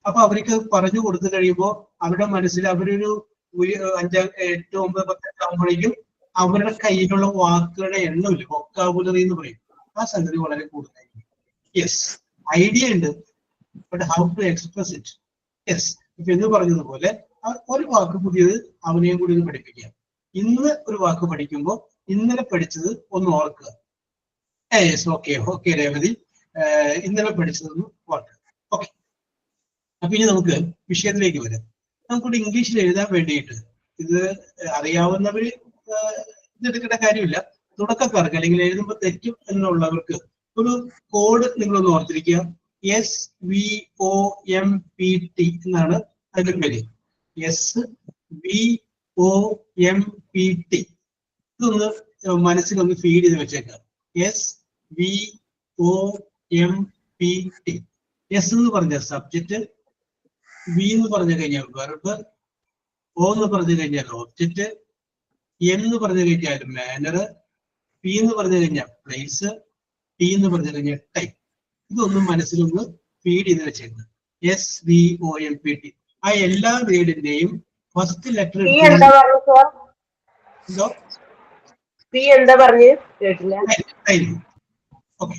അപ്പൊ അവർക്ക് പറഞ്ഞു കൊടുത്തു കഴിയുമ്പോൾ അവരുടെ മനസ്സിൽ അവരൊരു 5, 8, 9, 10 ആകുമ്പോഴേക്കും അവരുടെ കയ്യിലുള്ള വാക്കുകളുടെ എണ്ണമില്ല, വൊക്കാബുലറി എന്ന് പറയും, ആ സംഗതി വളരെ കൂടുതലായിരിക്കും. യെസ്, ഐഡിയ ഉണ്ട്, but how to express it. Yes, ഇപ്പൊ എന്ന് പറഞ്ഞതുപോലെ ഒരു വാക്ക് പുതിയത് അവനെയും കൂടി ഒന്ന് പഠിപ്പിക്കുക. ഇന്ന് ഒരു വാക്ക് പഠിക്കുമ്പോൾ ഇന്നലെ പഠിച്ചത് ഒന്ന് ഓർക്കുക. യെസ്, ഓക്കെ രേവതി, ഇന്നലെ പഠിച്ചതൊന്ന് ഓർക്കുക. ഓക്കെ. അപ്പൊ ഇനി നമുക്ക് വിഷയത്തിലേക്ക് വരാം. നമുക്കിവിടെ ഇംഗ്ലീഷിൽ എഴുതാൻ വേണ്ടിയിട്ട് ഇത് അറിയാവുന്നവര് ഇതെടുക്കേണ്ട കാര്യമില്ല. തുടക്കക്കാർക്ക് അല്ലെങ്കിൽ എഴുതുമ്പോൾ തെറ്റും എന്നുള്ളവർക്ക് ഒരു കോഡ് നിങ്ങളൊന്ന് ഓർത്തിരിക്കുക. SVOMPT എന്നാണ് അതിന്റെ പേര്. SVOMPT. ഇതൊന്ന് മനസ്സിലൊന്ന് ഫീഡ് ചെയ്ത് വെച്ചേക്കാം. SVOMPT. എസ് എന്ന് പറഞ്ഞ സബ്ജക്റ്റ്, വി എന്ന് പറഞ്ഞു കഴിഞ്ഞാൽ വെർബ്, ഒ എന്ന് പറഞ്ഞു കഴിഞ്ഞാൽ ഓബ്ജക്റ്റ്, എം എന്ന് പറഞ്ഞു കഴിഞ്ഞാൽ മാനർ, പി എന്ന് പറഞ്ഞു കഴിഞ്ഞാൽ പ്ലേസ്, ടി എന്ന് പറഞ്ഞു കഴിഞ്ഞാൽ ടൈം. ഇതൊന്നും മനസ്സിലൊന്ന് ഫീഡ് ചെയ്ത് വെച്ചേക്കുന്നത്. SVOMPT. ആ എല്ലാ വേർഡിന്റെയും ഫസ്റ്റ് ലെറ്റർ ഓക്കെ.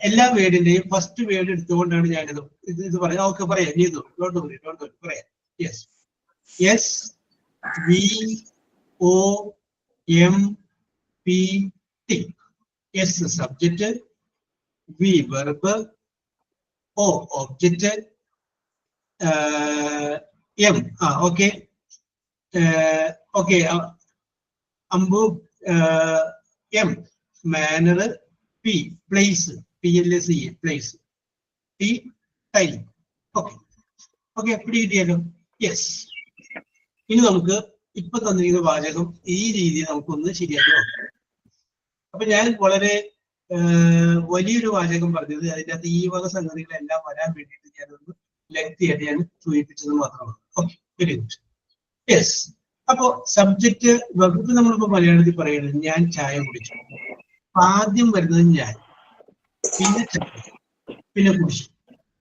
എല്ലാ വേർഡിന്റെയും ഫസ്റ്റ് വേർഡ് എടുത്തുകൊണ്ടാണ് ഞാനിത് ഇത് പറയാം. ഓക്കെ, പറയാം. നീതു ഡോണ്ട് വറി പറയാം. Yes, SVOMPT. S subject, V verb, O object, M okay Ambu, M manner, P place, PLACE place, T time. Okay പിടികിട്ടിയല്ലോ. യെസ്, ഇനി നമുക്ക് ഇപ്പൊ തന്നിരിക്കുന്ന വാചകം ഈ രീതിയിൽ നമുക്കൊന്ന് ശരിയാക്കി നോക്കാം. അപ്പൊ ഞാൻ വളരെ വലിയൊരു വാചകം പറഞ്ഞത് അതിൻ്റെ അകത്ത് ഈ വക സംഗതികളെല്ലാം വരാൻ വേണ്ടിയിട്ട് ഞാനൊന്ന് ലെങ്തി ആയിട്ട് ഞാൻ സൂചിപ്പിച്ചത് മാത്രമാണ്. Okay, very good. യെസ്, അപ്പോ സബ്ജക്റ്റ് വകുപ്പ് നമ്മളിപ്പോ മലയാളത്തിൽ പറയുന്നത് ഞാൻ ചായ കുടിച്ചു. ആദ്യം വരുന്നത് ഞാൻ, പിന്നെ ചായ, പിന്നെ കുടിച്ചു.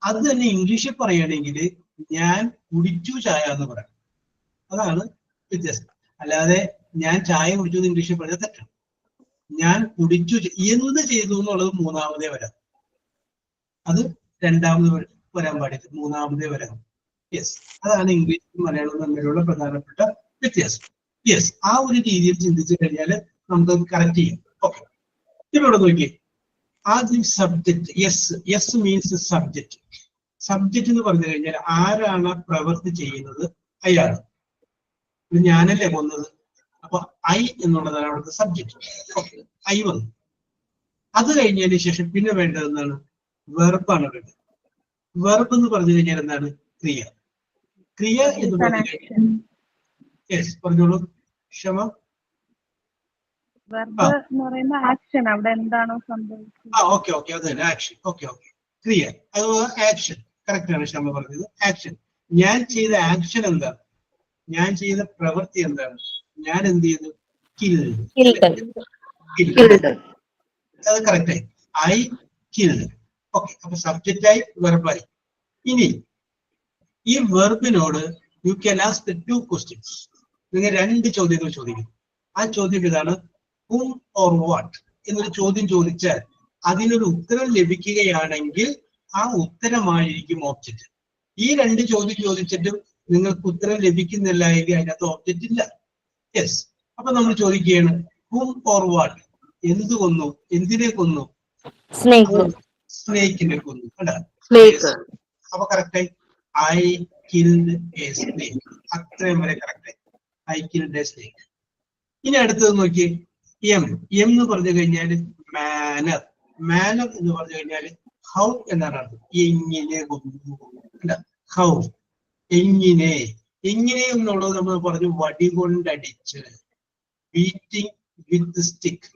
അത് തന്നെ ഇംഗ്ലീഷിൽ പറയുകയാണെങ്കിൽ ഞാൻ കുടിച്ചു ചായ എന്ന് പറയാം. അതാണ് വ്യത്യാസം. അല്ലാതെ ഞാൻ ചായ കുടിച്ചു എന്ന് ഇംഗ്ലീഷിൽ പറഞ്ഞാൽ തെറ്റാണ്. ഞാൻ കുടിച്ചു എന്ത് ചെയ്തു എന്നുള്ളത് മൂന്നാമതേ വരാം. അത് രണ്ടാമത് വരാൻ പാടില്ല, മൂന്നാമതേ വരാം. യെസ്, അതാണ് ഇംഗ്ലീഷും മലയാളവും തമ്മിലുള്ള പ്രധാനപ്പെട്ട വ്യത്യാസം. യെസ്, ആ ഒരു രീതിയിൽ ചിന്തിച്ചു കഴിഞ്ഞാൽ നമുക്ക് കറക്റ്റ് ചെയ്യാം. ഓക്കെ, ഇവിടെ നോക്കിയേ. ആദ്യം subject. Yes means subject. Subject എന്ന് പറഞ്ഞു കഴിഞ്ഞാൽ ആരാണ് പ്രവൃത്തി ചെയ്യുന്നത്? അയാൾ. ഞാനല്ലേ കൊന്നത്, അപ്പൊ ഐ എന്നുള്ളതാണ് അവിടുത്തെ സബ്ജക്റ്റ്. ഐ വന്നു. അത് കഴിഞ്ഞതിന് ശേഷം പിന്നെ വേണ്ടത് എന്താണ്? വെർബാണ് വേണ്ടത്. വെർബ് എന്ന് പറഞ്ഞു കഴിഞ്ഞാൽ എന്താണ്? ക്രിയ. ക്രിയ എന്ന് പറഞ്ഞു കഴിഞ്ഞാൽ യെസ് പറഞ്ഞോളൂ ക്ഷമ. ആക്ഷൻ അവിടെ എന്താണോ സംഭവിച്ചത്. ഓക്കെ അത് തന്നെ ആക്ഷൻ. ഓക്കെ ക്രിയ അഥവാ ആക്ഷൻ. കറക്റ്റ് ആണ് ക്ഷമ പറഞ്ഞത്. ആക്ഷൻ. ഞാൻ ചെയ്ത ആക്ഷൻ എന്താണ്? ഞാൻ ചെയ്ത പ്രവൃത്തി എന്താണ്? ഞാൻ എന്ത് ചെയ്തു? അത് കറക്റ്റ് ആയി. I killed. ഓക്കെ, അപ്പൊ സബ്ജക്റ്റായി വെർബായി. ഇനി ഈ വെർബിനോട് യു ക്യാൻ ആസ്ക് 2 ക്വസ്റ്റ്യൻസ്. നിങ്ങൾ 2 ചോദ്യങ്ങൾ ചോദിക്കും. ആ ചോദ്യം ഇതാണ്: whom or what എന്നൊരു ചോദ്യം ചോദിച്ചാൽ അതിനൊരു ഉത്തരം ലഭിക്കുകയാണെങ്കിൽ ആ ഉത്തരമായിരിക്കും ഓബ്ജക്റ്റ്. ഈ 2 ചോദ്യം ചോദിച്ചിട്ടും നിങ്ങൾക്ക് ഉത്തരം ലഭിക്കുന്നില്ല എങ്കിൽ അതിനകത്ത് ഓബ്ജക്റ്റ് ഇല്ല. യെസ്. അപ്പൊ നമ്മൾ ചോദിക്കുകയാണ് whom or what. എന്ത് കൊന്നു? എന്തിനെ കൊന്നു? സ്നേക്കിനെ കൊന്നു. അപ്പൊ കറക്റ്റായി ഐ കിൽഡ് എ സ്നേക്ക്. അത്രയും വരെ കറക്റ്റായി. I killed a snake. ഇനി അടുത്തത് നോക്കിയേ. എം എന്ന് പറഞ്ഞു കഴിഞ്ഞാൽ മാനർ. മാനർ എന്ന് പറഞ്ഞു കഴിഞ്ഞാൽ ഹൗ എന്നാണ് അർത്ഥം. എങ്ങനെ കൊന്നു. ഹൗ, എങ്ങനെ. എങ്ങനെ എന്നുള്ളത് നമ്മൾ പറഞ്ഞു വടി കൊണ്ടടിച്ച്. ബീറ്റിംഗ് വിത്ത് സ്റ്റിക്ക്.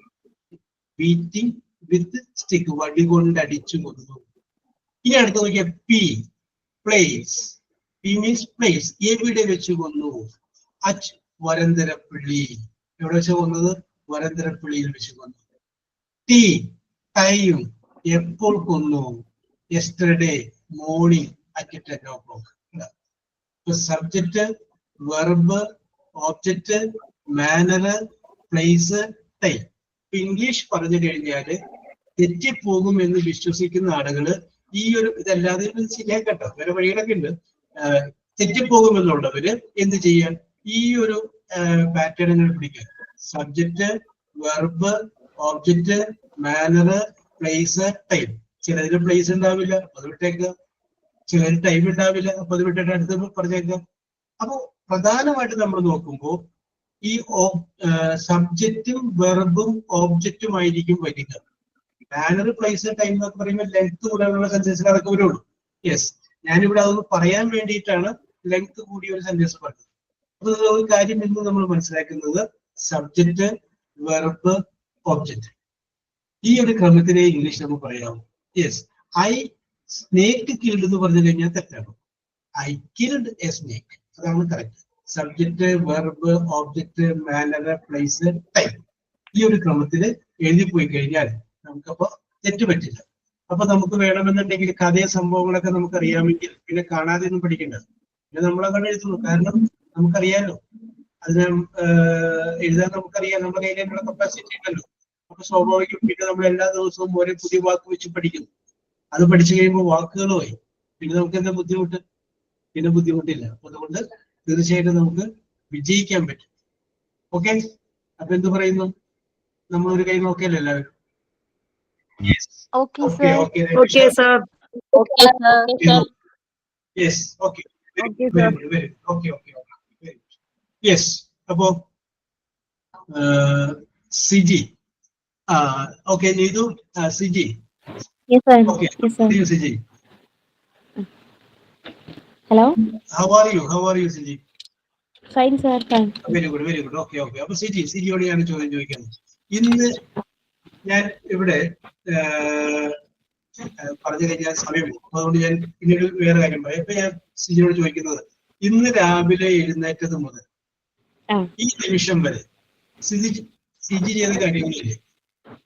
ബീറ്റിംഗ് വിത്ത് സ്റ്റിക്ക്, വടി കൊണ്ടടിച്ചു കൊന്നു. ഇനി അടുത്ത് നോക്കിയാൽ P, place. P means place. എവിടെ വെച്ച് കൊന്നു? അച്ച് വരന്തരപ്പള്ളി. എവിടെ വെച്ച് കൊന്നത്? വരന്തരപ്പള്ളിയിൽ വെച്ച് കൊന്നു. T, time. എപ്പോൾ കൊന്നു? Yesterday morning at 10 o'clock. Subject, verb, object, manner, place, time. English പറഞ്ഞു കഴിഞ്ഞാല് തെറ്റിപ്പോകും എന്ന് വിശ്വസിക്കുന്ന ആളുകള് ഈ ഒരു ഇതല്ലാതെ ശരിയാക്കട്ടോ, വേറെ വഴികളൊക്കെ ഉണ്ട്. തെറ്റിപ്പോകുമെന്നുള്ളവര് എന്ത് ചെയ്യാൻ? ഈ ഒരു പാറ്റേണുകൾ പിടിക്കുക. Subject, verb, object, manner, place, time. ചിലതിന് പ്ലേസ് ഉണ്ടാവില്ല, അത് വിട്ടേക്കുക. ചിലതിന് ടൈം ഉണ്ടാവില്ല, അപ്പൊ അത് വിട്ടിട്ട് അടുത്ത് പറഞ്ഞേക്കുക. അപ്പൊ പ്രധാനമായിട്ട് നമ്മൾ നോക്കുമ്പോൾ ഈ സബ്ജക്റ്റും വെർബും ഓബ്ജക്റ്റും ആയിരിക്കും വരിക. മാനർ, പ്ലേസ്, ടൈം എന്നൊക്കെ പറയുമ്പോൾ ലെങ്ത് കൂടാനുള്ള സെന്റൻസുകൾ അതൊക്കെ വരുള്ളൂ. യെസ്, ഞാനിവിടെ അതൊന്ന് പറയാൻ വേണ്ടിയിട്ടാണ് ലെങ്ത് കൂടിയ ഒരു സെന്റൻസ് പറഞ്ഞത്. അപ്പൊ ഒരു കാര്യം എന്ന് നമ്മൾ മനസ്സിലാക്കുന്നത് സബ്ജക്റ്റ്, വെർബ്, ഓബ്ജക്റ്റ്, ഈ ഒരു ക്രമത്തിനെ ഇംഗ്ലീഷ് നമുക്ക് പറയാമോ? യെസ്. ഐ സ്നേക്ക് കിൽഡ് എന്ന് പറഞ്ഞു കഴിഞ്ഞാൽ തെറ്റാണ്. ഐ കിൽഡ് എ സ്നേക്ക്, അതാണ് correct. Subject, verb, object, manner, place, time, ഈ ഒരു ക്രമത്തിൽ എഴുതി പോയി കഴിഞ്ഞാൽ നമുക്കപ്പോ തെറ്റ് പറ്റില്ല. അപ്പൊ നമുക്ക് വേണമെന്നുണ്ടെങ്കിൽ കഥയ സംഭവങ്ങളൊക്കെ നമുക്ക് അറിയാമെങ്കിൽ പിന്നെ കാണാതെ ഒന്നും പഠിക്കേണ്ടത്. പിന്നെ നമ്മളങ്ങനെ എഴുതുന്നു, കാരണം നമുക്കറിയാലോ, അതിന് എഴുതാൻ നമുക്കറിയാം, നമ്മുടെ കയ്യിൽ അതിനുള്ള കപ്പാസിറ്റി ഉണ്ടല്ലോ. അപ്പൊ സ്വാഭാവികം പിന്നെ നമ്മൾ എല്ലാ ദിവസവും ഓരോ പുതിയ വാക്ക് വെച്ച് പഠിക്കുന്നു. അത് പഠിച്ചു കഴിയുമ്പോൾ വാക്കുകൾ പോയി, പിന്നെ നമുക്ക് എന്താ ബുദ്ധിമുട്ട്? പിന്നെ ബുദ്ധിമുട്ടില്ല. അതുകൊണ്ട് തീർച്ചയായിട്ടും നമുക്ക് വിജയിക്കാൻ പറ്റും. ഓക്കെ, അപ്പൊ എന്ത് പറയുന്നു? നമ്മളൊരു കൈ നോക്കിയല്ലോ എല്ലാവരും. യെസ്. അപ്പോ Siji, okay. Neethu, Siji. Siji, hello, how are you Siji? fine sir, fine. Very good. Okay. അപ്പൊ സിജിയോട് ഞാൻ ചോദ്യം ചോദിക്കുന്നത്, ഇന്ന് ഞാൻ ഇവിടെ പറഞ്ഞു കഴിഞ്ഞാൽ സമയം, അതുകൊണ്ട് ഞാൻ പിന്നീട് വേറെ കാര്യം പറയാം. ഇപ്പൊ ഞാൻ സിജിയോട് ചോദിക്കുന്നത്, ഇന്ന് രാവിലെ എഴുന്നേറ്റത് മുതൽ ഈ നിമിഷം വരെ സിജി ചെയ്ത കാര്യങ്ങളില്ലേ,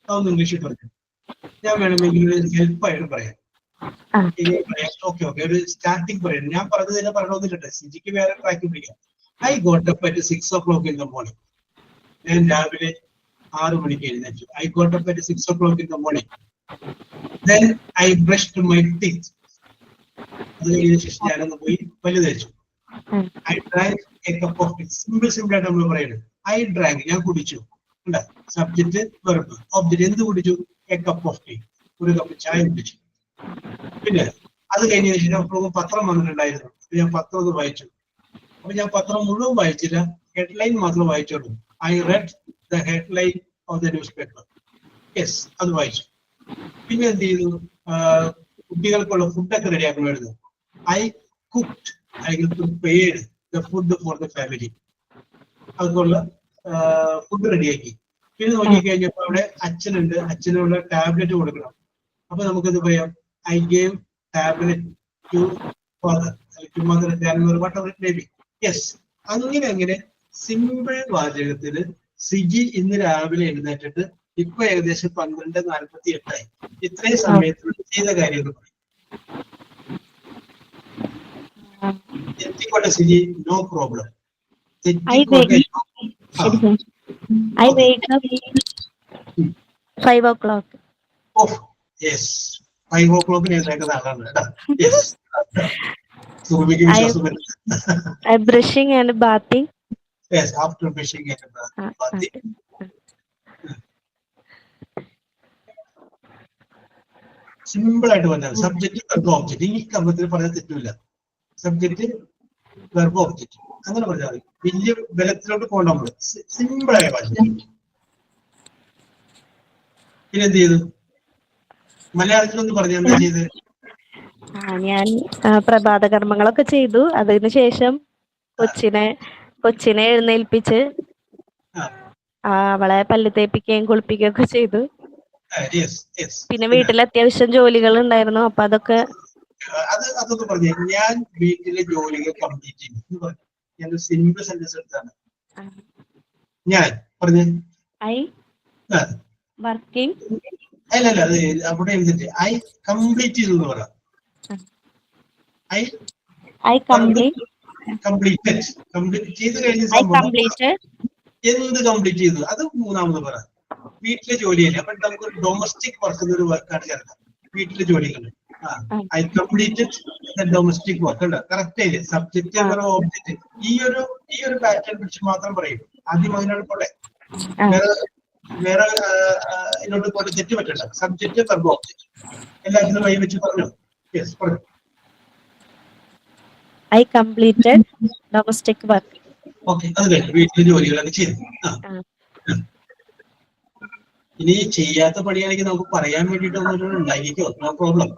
അതൊന്ന് ഇംഗ്ലീഷിൽ പറഞ്ഞു. ഞാൻ വേണമെങ്കിൽ ഹെൽപ്പായിട്ട് പറയാം. ഓക്കെ, ഒരു സ്റ്റാർട്ടിങ് പറയാം. ഞാൻ പറഞ്ഞത് തന്നെ പറയണമെന്നില്ല, സിജിക്ക് വേറെ ട്രാക്ക് പിടിക്കാം. I got up at 6 o'clock in the morning. ഞാൻ രാവിലെ 6 മണിക്ക് എഴുന്നേറ്റു. I got up at 6 o'clock in the morning. Then I brushed my teeth. അത് കഴിഞ്ഞ ശേഷം ഞാനൊന്ന് പോയി പല്ല് തേച്ചു. I drank a cup of tea. Simple ആയിട്ട് നമ്മൾ പറയുന്നത് I drank, ഞാൻ കുടിച്ചു. Subject, verb, object. എന്ത് കുടിച്ചു? A cup of tea. ഒരു കപ്പ് ചായ കുടിച്ചു. പിന്നെ അത് കഴിഞ്ഞ ശേഷം പത്രം വന്നിട്ടുണ്ടായിരുന്നു. ഞാൻ പത്രം ഒന്ന് വായിച്ചു. അപ്പൊ ഞാൻ പത്രം മുഴുവൻ വായിച്ചില്ല, ഹെഡ്ലൈൻ മാത്രം വായിച്ചോളൂ. I read the headline of the newspaper. Yes, അത് വായിച്ചു. പിന്നെ എന്ത് ചെയ്തു? കുട്ടികൾക്കുള്ള ഫുഡൊക്കെ റെഡിയാക്കണമായിരുന്നു. I cooked, I prepared the food for the family. അതുകൊള്ള ഫുഡ് റെഡിയാക്കി. പിന്നെ നോക്കിക്കഴിഞ്ഞപ്പോ അവിടെ അച്ഛനുണ്ട്, അച്ഛനുള്ള ടാബ്ലറ്റ് കൊടുക്കണം. അപ്പൊ നമുക്കത് പറയാം, I gave tablet to father, to mother, whatever it may be. Yes, അങ്ങനെ സിമ്പിൾ വാചകത്തില് സിജി ഇന്ന് രാവിലെ എഴുന്നേറ്റിട്ട് ഇപ്പൊ ഏകദേശം 12:48 ഇത്രയും സമയത്ത് ചെയ്ത കാര്യങ്ങൾ പറയും. എത്തിക്കോട്ടെ Siji, no problem. I wake up 5 o'clock. Oh, yes. 5 o'clock എഴുന്നേക്കുന്ന ആളാണ് കേട്ടോ. Yes. I'm brushing and bathing. Yes, after brushing and bathing. Simple ആയിട്ട് പറഞ്ഞാൽ സബ്ജക്റ്റ് വെർബ് ഓബ്ജക്റ്റ്. ഈ കർമ്മത്തിൽ പറയാൻ തെറ്റില്ല. സബ്ജക്റ്റ് വെർബ് ഓബ്ജക്റ്റ് അങ്ങനെ പറഞ്ഞാൽ മതി. വലിയ ബലത്തിലോട്ട് പോകണ്ട നമ്മള്. സിമ്പിൾ ആയ ഭാഷ. പിന്നെ എന്ത് ചെയ്തു? മലയാളത്തിലൊന്ന് പറഞ്ഞാൽ എന്താ ചെയ്ത്? ഞാൻ പ്രഭാത കർമ്മങ്ങളൊക്കെ ചെയ്തു. അതിനുശേഷം കൊച്ചിനെ എഴുന്നേൽപ്പിച്ച് അവളെ പല്ല് തേപ്പിക്കുകയും കുളിപ്പിക്കുകയും ഒക്കെ ചെയ്തു. പിന്നെ വീട്ടിൽ അത്യാവശ്യം ജോലികൾ ഉണ്ടായിരുന്നു. അപ്പൊ അതൊക്കെ പറഞ്ഞു. ഞാൻ വീട്ടിലെ ജോലികൾ കംപ്ലീറ്റ് ചെയ്തു. ഞാൻ സിമ്പിൾ സെന്റൻസ് എടുത്താണ്. ഞാൻ പറഞ്ഞു വർക്കിംഗ്. അല്ല, അത് അവിടെ എഴുതിട്ട് ഐ കംപ്ലീറ്റ് ചെയ്തു എന്ന് പറയാം. ഐ കംപ്ലീറ്റഡ് ചെയ്ത് കഴിഞ്ഞ സംഭവം എന്ത് കംപ്ലീറ്റ് ചെയ്തു അത് മൂന്നാമത് പറ. വീട്ടിലെ ജോലിയല്ലേ, അപ്പൊ നമുക്ക് ഡൊമസ്റ്റിക് വർക്ക് എന്നൊരു വർക്കാണ് ചേർക്കാം. വീട്ടിലെ ജോലികൾ ഐ കംപ്ലീറ്റഡ് ഡൊമസ്റ്റിക് വർക്ക് ഉണ്ട്. കറക്റ്റ് ആയില്ലേ? സബ്ജക്റ്റ് ഓബ്ജക്റ്റ് ഈ ഒരു പാറ്റേൺ പിടിച്ച് മാത്രം പറയും. ആദ്യം അതിനോട് പോലെ വേറെ ഇതിനോട് പോലെ തെറ്റ് പറ്റണ്ട. സബ്ജക്റ്റ് വെർബ് ഓബ്ജക്റ്റ് എല്ലാത്തിനും വഴി വെച്ച് പറഞ്ഞു. യെസ്, പറഞ്ഞു. I completed domestic work. Okay, അത് കഴിഞ്ഞു. വീട്ടിലെ ജോലികളൊക്കെ ചെയ്തു. ഇനി ചെയ്യാത്ത പണിയാണെങ്കിൽ നമുക്ക് പറയാൻ വേണ്ടിട്ട് ഒന്നും ഉണ്ടായിരിക്കോ? No problem.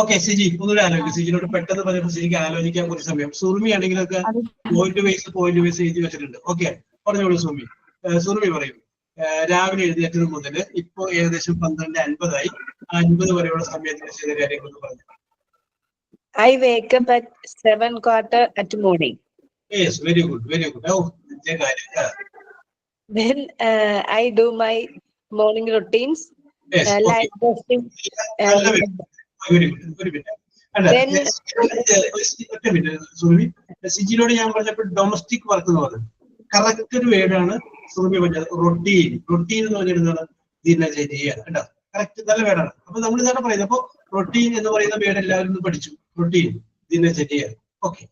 ഓക്കെ സിജി, ഒന്നുകൂടെ ആലോചിക്കും. സിജിനോട് പെട്ടെന്ന് പറഞ്ഞപ്പോൾ സിജിക്ക് ആലോചിക്കാൻ കുറച്ച് സമയം. സുറുമി ആണെങ്കിലൊക്കെ പോയിന്റ് വൈസ് എഴുതി വെച്ചിട്ടുണ്ട്. ഓക്കെ, പറഞ്ഞോളൂ സുറുമി. സുറുമി പറയും, രാവിലെ എഴുന്നേറ്റത് മുതൽ ഇപ്പൊ ഏകദേശം 12:50 50 വരെയുള്ള സമയത്തിന് ചെയ്ത കാര്യങ്ങളൊന്ന് പറഞ്ഞു. I wake up at 7:15 at morning. Yes, very good, very good. Oh, Then I do my morning routines. Yes, like brushing. Very good. Surumi, സിജിനോട് ഞാൻ പറഞ്ഞപ്പോൾ ഡൊമസ്റ്റിക് വർക്ക് എന്ന് പറഞ്ഞു. കറക്റ്റ് ഒരു വേർഡാണ് സുറുമി പറഞ്ഞത്. റൊട്ടീൻ എന്ന് പറഞ്ഞിരുന്നത് ദിനചര്യ കേട്ടോ. കറക്റ്റ്, നല്ല വേർഡാണ്. അപ്പൊ നമ്മൾ ഇതാണ് പറയുന്നത്. അപ്പൊ റൊട്ടീൻ എന്ന് പറയുന്ന വേർഡ് എല്ലാവരും ഒന്ന് പഠിച്ചു. റൊട്ടീൻ, ദിനചര്യ. ഓക്കെ,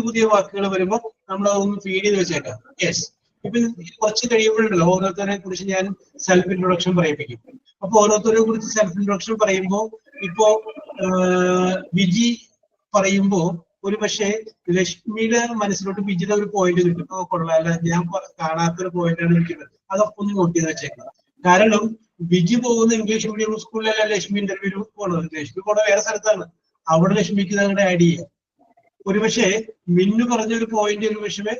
പുതിയ വാക്കുകൾ വരുമ്പോൾ നമ്മൾ അതൊന്ന് ഫീഡ് ചെയ്ത് വെച്ചേക്കാം. യെസ്, ഇപ്പൊ കുറച്ച് കഴിയുമ്പോഴല്ലോ ഓരോരുത്തരെ കുറിച്ച് ഞാൻ സെൽഫ് ഇൻട്രൊഡക്ഷൻ പറയിപ്പിക്കും. അപ്പൊ ഓരോരുത്തരെ കുറിച്ച് സെൽഫ് ഇൻട്രൊഡക്ഷൻ പറയുമ്പോൾ ഇപ്പോ വിജി പറയുമ്പോ ഒരു പക്ഷേ ലക്ഷ്മിയുടെ മനസ്സിലോട്ട് വിജിയുടെ ഒരു പോയിന്റ് കിട്ടും. കൊള്ളാല്ല, ഞാൻ കാണാത്തൊരു പോയിന്റാണ് ഇരിക്കുന്നത്. അതൊക്കെ ഒന്ന് നോട്ട് ചെയ്ത് വെച്ചേക്കാം. കാരണം വിജി പോകുന്ന ഇംഗ്ലീഷ് മീഡിയം സ്കൂളിലല്ല ലക്ഷ്മി ഇന്റർവ്യൂ പോണത്. ലക്ഷ്മി പോണ വേറെ സ്ഥലത്താണ്. അവിടെ ലക്ഷ്മിക്ക് അങ്ങോട്ട് ആഡ് ചെയ്യാം. ഒരുപക്ഷെ മിന്നു പറഞ്ഞൊരു പോയിന്റ് ഒരു പക്ഷേ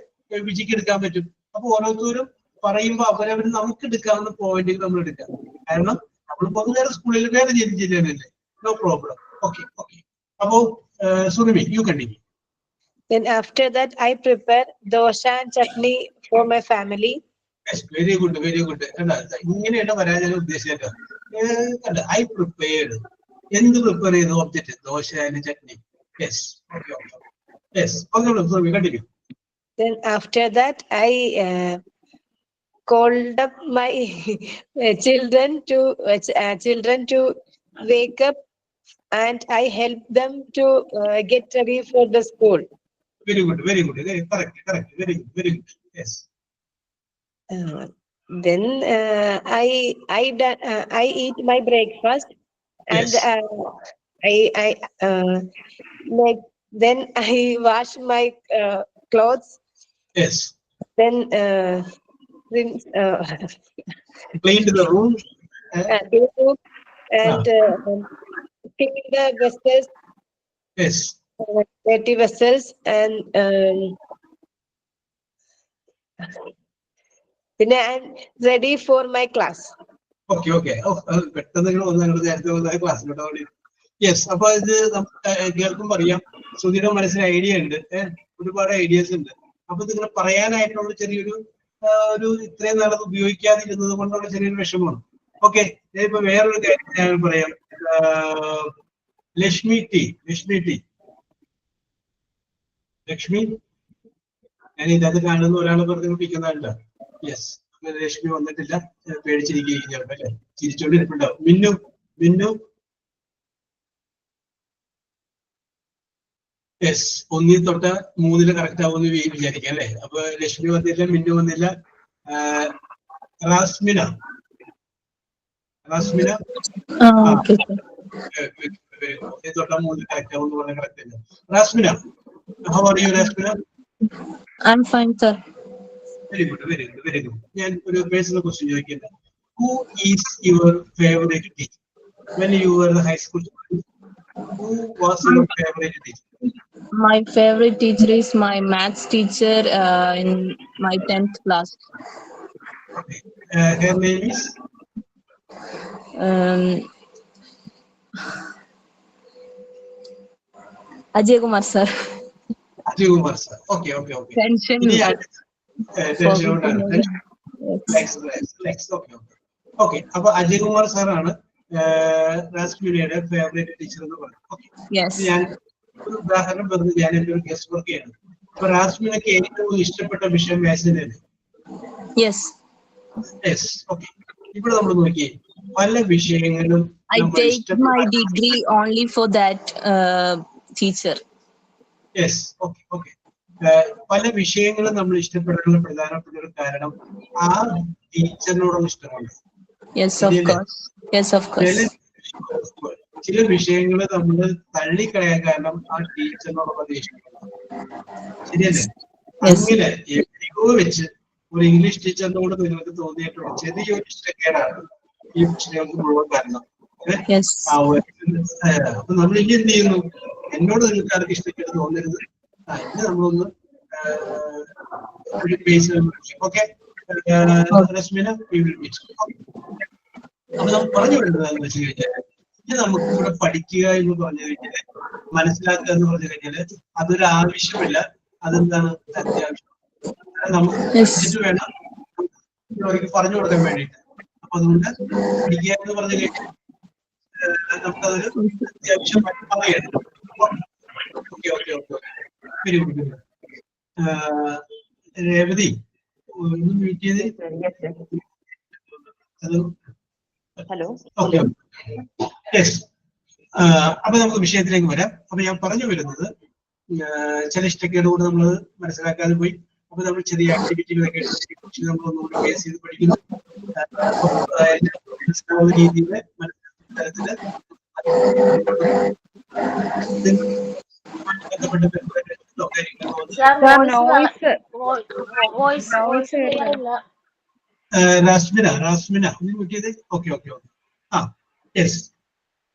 വിജിക്ക് എടുക്കാൻ പറ്റും. അപ്പൊ ഓരോരുത്തരും പറയുമ്പോൾ അവരവർ നമുക്ക് എടുക്കാവുന്ന പോയിന്റുകൾ നമ്മൾ എടുക്കാം. കാരണം നമ്മൾ പോകുന്ന വേറെ സ്കൂളിൽ വേറെ ജില്ലയിലല്ലേ. No problem. ഓക്കെ. അപ്പോ Surumi, you continue. Then after that I prepare dosa and chutney for my family. Yes, very good. ഇങ്ങനെയാണ് വരാൻ ഞാൻ ഉദ്ദേശിച്ചത്. ഐ പ്രിപ്പയർഡ്, എന്ത് പ്രിപ്പയർ ചെയ്തു? Object, dosa and chutney. Yes, okay. Yes, Surumi continue. Then after that I called up my children to wake up, and I helped them to get ready for the school. Very good. Correct. Very good. Yes. then I eat my breakfast, and Yes. then I wash my clothes. Yes. Then rinse, Clean the room. and clean the vessels. Yes. Dirty vessels, and then I'm ready for my class. Okay, okay. പെട്ടെന്ന് നേരത്തെ ക്ലാസ്സിലോട്ട് ഓടി. Yes, അപ്പൊ ഇത് കേൾക്കുമ്പോൾ അറിയാം ശ്രുതിയുടെ മനസ്സിൽ idea ഉണ്ട്, ഒരുപാട് ഐഡിയാസ് ഉണ്ട്. അപ്പൊ ഇതിങ്ങനെ പറയാനായിട്ടുള്ള ചെറിയൊരു ഇത്രയും നാളത് ഉപയോഗിക്കാതിരുന്നത് കൊണ്ടുള്ള ചെറിയൊരു വിഷമമാണ്. ഓക്കെ, ഞാനിപ്പോ വേറൊരു കാര്യം ഞാൻ പറയാം. ലക്ഷ്മി ടി, ഞാൻ ഇതിനകത്ത് കാണുന്ന ഒരാളെ പറഞ്ഞുകൊണ്ടിരിക്കുന്നതല്ല. യെസ്, ലക്ഷ്മി വന്നിട്ടില്ല, പേടിച്ചിരിക്കുകയും ചിലപ്പോ അല്ലെ, ചിരിച്ചോണ്ടിരിപ്പുണ്ടാവും. മിന്നു യെസ്, 1 തൊട്ട് 3 കറക്റ്റ് ആവുമെന്ന് വിചാരിക്കാം അല്ലെ. അപ്പൊ ലക്ഷ്മി വന്നില്ല, മിന്നു വന്നില്ല. റാസ്മിന 1 തൊട്ട് 3 കറക്റ്റ് ആവുമെന്ന് പറഞ്ഞാൽ കറക്റ്റ് അല്ല. റാസ്മിന, how are you, Rasmina? I'm fine, sir. Very good, very good, very good. ഞാൻ ഒരു പേഴ്സണൽ ക്വസ്റ്റ്യൻ ചോദിക്കുന്നത്. Who is your favorite teacher? When you were the high school student, who was your favorite teacher? My favorite teacher is my maths teacher in my 10th class. Okay. Her name is? Ajay Kumar sir. Ajay Kumar sir. Okay. Tension. Okay. അപ്പൊ അജയ് കുമാർ സാറാണ് റാസ്മിനയുടെ favourite teacher എന്ന് പറയുന്നത്. ഞാൻ ഒരു ഉദാഹരണം പറഞ്ഞ് ഞാൻ എന്റെ ഒരു ഗസ്റ്റ് വർക്ക് ചെയ്യണം. അപ്പൊ റാസ്മിനക്ക് ഏറ്റവും ഇഷ്ടപ്പെട്ട വിഷയം മാത്സ് തന്നെയാണ്. യെസ്. ഓക്കെ, ഇവിടെ നമ്മൾ നോക്കിയേ പല വിഷയങ്ങളും I take my degree only for that teacher. Yes, okay. പല വിഷയങ്ങളും നമ്മൾ ഇഷ്ടപ്പെടാനുള്ള പ്രധാനപ്പെട്ട ഒരു കാരണം ആ ടീച്ചറിനോടുള്ള ഇഷ്ടമാണ്. Yes, of course. ചില വിഷയങ്ങൾ നമ്മൾ തള്ളിക്കളയാൻ കാരണം ആ ടീച്ചറിനോടുള്ള ദേഷ്യമാണ്. ശരിയല്ലേ? അങ്ങനെ എവിടെയോ വെച്ച് ഒരു ഇംഗ്ലീഷ് ടീച്ചറിനോട് നിങ്ങൾക്ക് തോന്നിയിട്ടുള്ള ചെറിയൊരു ഇഷ്ടക്കേടാണ് ഈ വിഷയങ്ങൾക്ക് മുഴുവൻ കാരണം. അപ്പൊ നമ്മൾ ഇനി എന്ത് ചെയ്യുന്നു? എന്നോട് നിങ്ങൾക്ക് ആർക്ക് ഇഷ്ടക്കേട് തോന്നരുത്, ഇനി നമ്മളൊന്ന് ഒരു പേസ് ഓക്കെ. റസ്മിന, അപ്പൊ നമ്മൾ പറഞ്ഞു വിടുന്നത് എന്ന് വെച്ച് കഴിഞ്ഞാൽ ഇനി നമുക്ക് ഇവിടെ പഠിക്കുക എന്ന് പറഞ്ഞു കഴിഞ്ഞാല്, മനസ്സിലാക്കുക എന്ന് പറഞ്ഞു കഴിഞ്ഞാല് അതൊരു ആവശ്യമില്ല, അതെന്താണ് അത്യാവശ്യം. നമുക്ക് പഠിച്ചിട്ട് വേണം അവർക്ക് പറഞ്ഞു കൊടുക്കാൻ വേണ്ടിയിട്ട്. അപ്പൊ അതുകൊണ്ട് പഠിക്കുക എന്ന് പറഞ്ഞു കഴിഞ്ഞാൽ നമുക്കതൊരു അത്യാവശ്യമായിട്ട് പറയണം. ഓക്കെ. Very good. രേവതി ഒന്ന് മീറ്റ് ചെയ്ത്. ഹലോ. ഓക്കെ. യെസ്. അപ്പൊ നമുക്ക് വിഷയത്തിലേക്ക് വരാം. അപ്പൊ ഞാൻ പറഞ്ഞു വരുന്നത് ചില ഇഷ്ടക്കേടുകൂടെ നമ്മൾ മനസ്സിലാക്കാതെ പോയി. അപ്പൊ നമ്മൾ ചെറിയ ആക്ടിവിറ്റികളൊക്കെ നമ്മൾ ഒന്നുകൂടി ബേസ് ചെയ്ത് പഠിക്കുന്നു. മനസ്സിലാവുന്ന രീതിയിൽ തരത്തില് റാസ്മിന ഒന്ന് നോക്കിയത്. ഓക്കെ. യെസ്.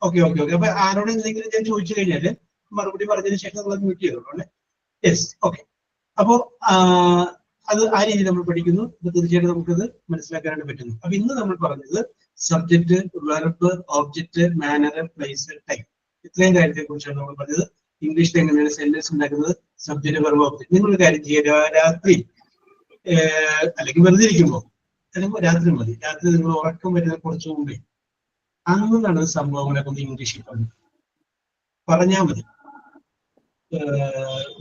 ഓക്കെ. അപ്പൊ ആരോട് എന്തെങ്കിലും ഞാൻ ചോദിച്ചു കഴിഞ്ഞാല് മറുപടി പറഞ്ഞതിന് ശേഷം നമ്മൾ മ്യൂട്ട് ചെയ്തോളൂ അല്ലെ. യെസ്. ഓക്കെ. അപ്പോ അത് ആ രീതിയിൽ നമ്മൾ പഠിക്കുന്നു. തീർച്ചയായിട്ടും നമുക്കത് മനസ്സിലാക്കാനായിട്ട് പറ്റുന്നു. അപ്പൊ ഇന്ന് നമ്മൾ പറഞ്ഞത് subject, verb, object, manner, place, time, ഇത്രയും കാര്യത്തെ കുറിച്ചാണ് നമ്മൾ പറഞ്ഞത്. ഇംഗ്ലീഷിൽ എങ്ങനെയാണ് സെന്റൻസ് ഉണ്ടാക്കുന്നത്, സബ്ജക്ട്, വെർബ്, ഓബ്ജക്ട്. നിങ്ങളൊരു കാര്യം ചെയ്യുക, രാത്രി അല്ലെങ്കിൽ വെറുതെ ഇരിക്കുമ്പോൾ, അല്ലെങ്കിൽ രാത്രി മതി, രാത്രി നിങ്ങൾ ഉറക്കം വരുന്ന കുറച്ചു മുമ്പേ അന്ന് നടന്ന സംഭവങ്ങളൊക്കെ ഒന്ന് ഇംഗ്ലീഷിൽ പറഞ്ഞാൽ മതി.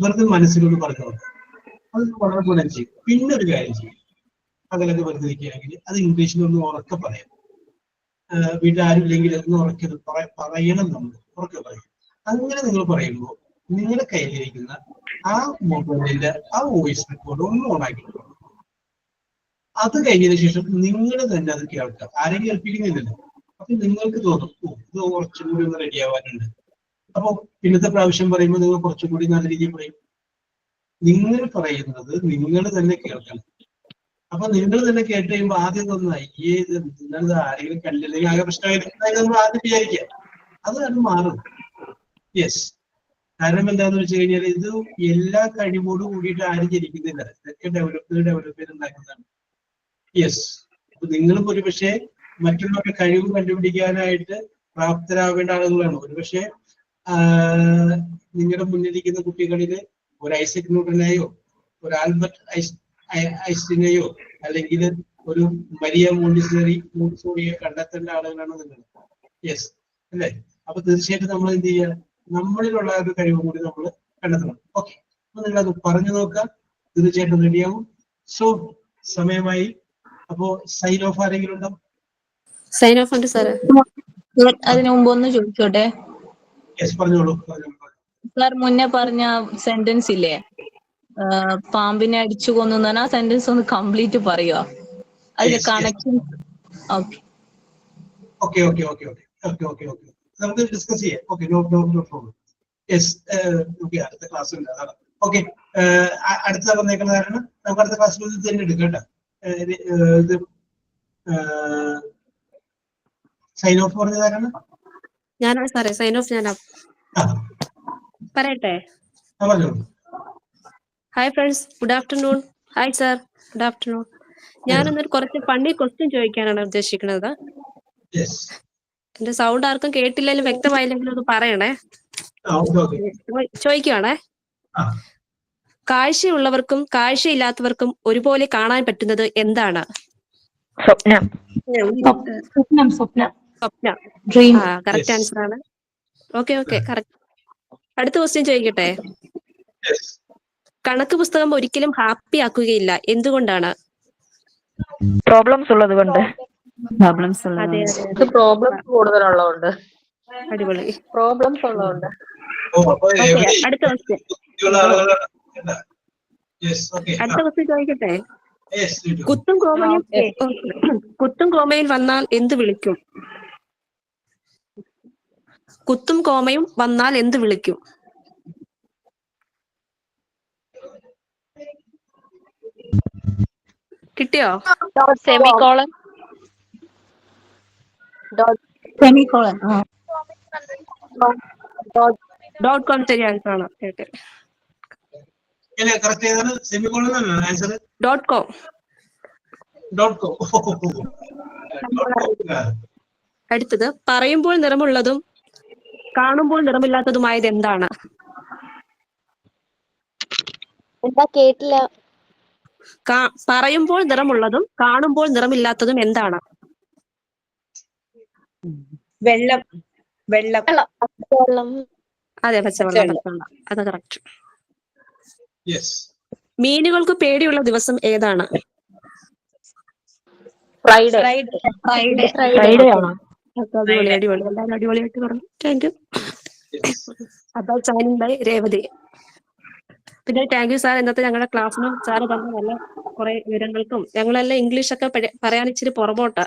വെറുതെ മനസ്സിലൊന്ന് പറഞ്ഞു അത് വളരെ ഗുണം ചെയ്യും. പിന്നെ ഒരു കാര്യം ചെയ്യും, അതിലൊക്കെ വെറുതെ ഇരിക്കുകയാണെങ്കിൽ അത് ഇംഗ്ലീഷിലൊന്ന് ഉറക്കെ പറയാം. വീട്ടിലാരും ഇല്ലെങ്കിൽ ഒന്ന് ഉറക്കരുത്, പറയണം, നമ്മൾ ഉറക്കെ പറയും. അങ്ങനെ നിങ്ങൾ പറയുമ്പോൾ നിങ്ങളുടെ കയ്യിലിരിക്കുന്ന ആ മൊബൈലിന്റെ ആ വോയിസ് റെക്കോർഡ് ഒന്ന് ഓണാക്കിയിട്ടുള്ളൂ. അത് കഴിഞ്ഞതിന് ശേഷം നിങ്ങൾ തന്നെ അത് കേൾക്കാം, ആരെയും കേൾപ്പിക്കുന്നില്ലല്ലോ. അപ്പൊ നിങ്ങൾക്ക് തോന്നും ഇത് കുറച്ചും കൂടി ഒന്ന് റെഡി ആവാനുണ്ട്. അപ്പൊ പിന്നത്തെ പ്രാവശ്യം പറയുമ്പോൾ നിങ്ങൾ കുറച്ചും കൂടി നല്ല രീതിയിൽ പറയും. നിങ്ങൾ പറയുന്നത് നിങ്ങൾ തന്നെ കേൾക്കണം. അപ്പൊ നിങ്ങൾ തന്നെ കേട്ട് കഴിയുമ്പോൾ ആദ്യം തോന്നുന്നു നിങ്ങൾ ആരെങ്കിലും കണ്ടില്ലെങ്കിൽ ആകെ പ്രശ്നമായിട്ട് നമ്മൾ ആദ്യം വിചാരിക്കാം. അത് മാറും. യെസ്. കാരണം എന്താണെന്ന് വെച്ച് കഴിഞ്ഞാൽ ഇത് എല്ലാ കഴിവോടും കൂടിയിട്ട് ആരും ജനിക്കുന്നില്ല. ഇതൊക്കെ ഡെവലപ്പ് ചെയ്തുണ്ടാക്കുന്നതാണ്. യെസ്. അപ്പൊ നിങ്ങളും ഒരുപക്ഷെ മറ്റുള്ളവരുടെ കഴിവ് കണ്ടുപിടിക്കാനായിട്ട് പ്രാപ്തരാവേണ്ട ആളുകളാണ്. ഒരുപക്ഷെ നിങ്ങളുടെ മുന്നിലിരിക്കുന്ന കുട്ടികളിൽ ഒരു ഐസക് ന്യൂട്ടനെയോ ഒരു ആൽബർട്ട് ഐൻസ്റ്റീനെയോ അല്ലെങ്കിൽ ഒരു മരിയ മോണ്ടിസോറിയെ കണ്ടെത്തേണ്ട ആളുകളാണ് നിങ്ങൾ. യെസ് അല്ലേ? അപ്പൊ തീർച്ചയായിട്ടും നമ്മൾ എന്ത് ചെയ്യുക, നമ്മളിലുള്ള ഒരു കഴിവ് കൂടി നമ്മൾ കണ്ടെത്തണം. ഓക്കെ, അപ്പൊ നിങ്ങളത് പറഞ്ഞു നോക്കാം, തീർച്ചയായിട്ടും റെഡിയാവും. സോ സമയമായി. അപ്പോ സൈൻ ഓഫ് ആരെങ്കിലും ഉണ്ടോ? സൈൻ ഓഫ് ഉണ്ട് സാറേ. അതിനു മുമ്പ് ഒന്ന് ചോദിച്ചോട്ടെ യെസ്, പറഞ്ഞോളൂ. സാർ മുന്നേ പറഞ്ഞ സെന്റൻസ് ഇല്ലേ, പാമ്പിനെ അടിച്ചു കൊന്നു, ആ സെന്റൻസ് ഒന്ന് കംപ്ലീറ്റ് പറയുക, അതിന്റെ കണക്ഷൻ. ഓക്കെ, നമുക്ക് ഡിസ്കസ് ചെയ്യാം. Okay, no problem. യെസ്, അടുത്ത ക്ലാസ് ഉണ്ട്, അതാണ്. ഓക്കെ, അടുത്ത പറഞ്ഞേക്കുന്നതാണ്. നമുക്ക് അടുത്ത ക്ലാസ്സിൽ ഇത് തന്നെ എടുക്കാം കേട്ടോ. ഇത് സൈൻ ഓഫ് പറഞ്ഞതാരാണ്? ഞാനാണ് സാറേ സൈൻ ഓഫ്. ഞാനാ പറയട്ടെ. Hi friends, good afternoon. Hi sir, good afternoon. ഞാനൊന്നൊരു കുറച്ച് ഫണ്ണി ക്വസ്റ്റ്യൻ ചോദിക്കാനാണ് ഉദ്ദേശിക്കുന്നത്. എന്റെ സൗണ്ട് ആർക്കും കേട്ടില്ലെങ്കിലും വ്യക്തമായില്ലെങ്കിലും ഒന്ന് പറയണേ. ചോദിക്കുവാണേ. കാഴ്ചയുള്ളവർക്കും കാഴ്ചയില്ലാത്തവർക്കും ഒരുപോലെ കാണാൻ പറ്റുന്നത് എന്താണ്? സ്വപ്നം. കറക്റ്റ് ആൻസർ ആണ്. Okay, correct. അടുത്ത ക്വസ്റ്റ്യൻ ചോദിക്കട്ടെ. കണക്ക് പുസ്തകം ഒരിക്കലും ഹാപ്പി ആക്കുകയില്ല, എന്തുകൊണ്ടാണ്? പ്രോബ്ലംസ് ഉള്ളത് കൊണ്ട്. അതെ. പ്രോബ്ലംസ് കൂടുതലുള്ളതുകൊണ്ട്. അടിപൊളി. പ്രോബ്ലംസ് ഉള്ളതുകൊണ്ട്. അടുത്ത ക്വസ്റ്റ്യൻ ചോദിക്കട്ടെ. കുത്തും കോമയും വന്നാൽ എന്ത് വിളിക്കും? കുത്തും കോമയും വന്നാൽ എന്ത് വിളിക്കും? കിട്ടിയോ? സെമികോളൻ. ഡോട്ട് കോം ശരി ആൻസർ ആണ്. Dot com. അടുത്തത് പറയുമ്പോൾ നിറമുള്ളതും കാണുമ്പോൾ നിറമില്ലാത്തതുമായത് എന്താണ്? എന്താ കേട്ടില്ല? പറയുമ്പോൾ നിറമുള്ളതും കാണുമ്പോൾ നിറമില്ലാത്തതും എന്താണ്? വെള്ളം. അതെ, പച്ചവെള്ളം. അത് കറക്റ്റ്. മീനുകൾക്ക് പേടിയുള്ള ദിവസം ഏതാണ്? ഫ്രൈഡേ. ആണോ? അടിപൊളി. എല്ലാവരും അടിപൊളിയായിട്ട് പറഞ്ഞു. Thank you. അപ്പോൾ സൈനിങ് ബൈ രേവതി. പിന്നെ താങ്ക് യു സാർ. ഇന്നത്തെ ഞങ്ങളുടെ ക്ലാസ്സിനും സാറ് തന്ന നല്ല കുറെ വിവരങ്ങൾക്കും. ഞങ്ങളെല്ലാം ഇംഗ്ലീഷൊക്കെ പറയാൻ ഇച്ചിരി പുറമോട്ടാ.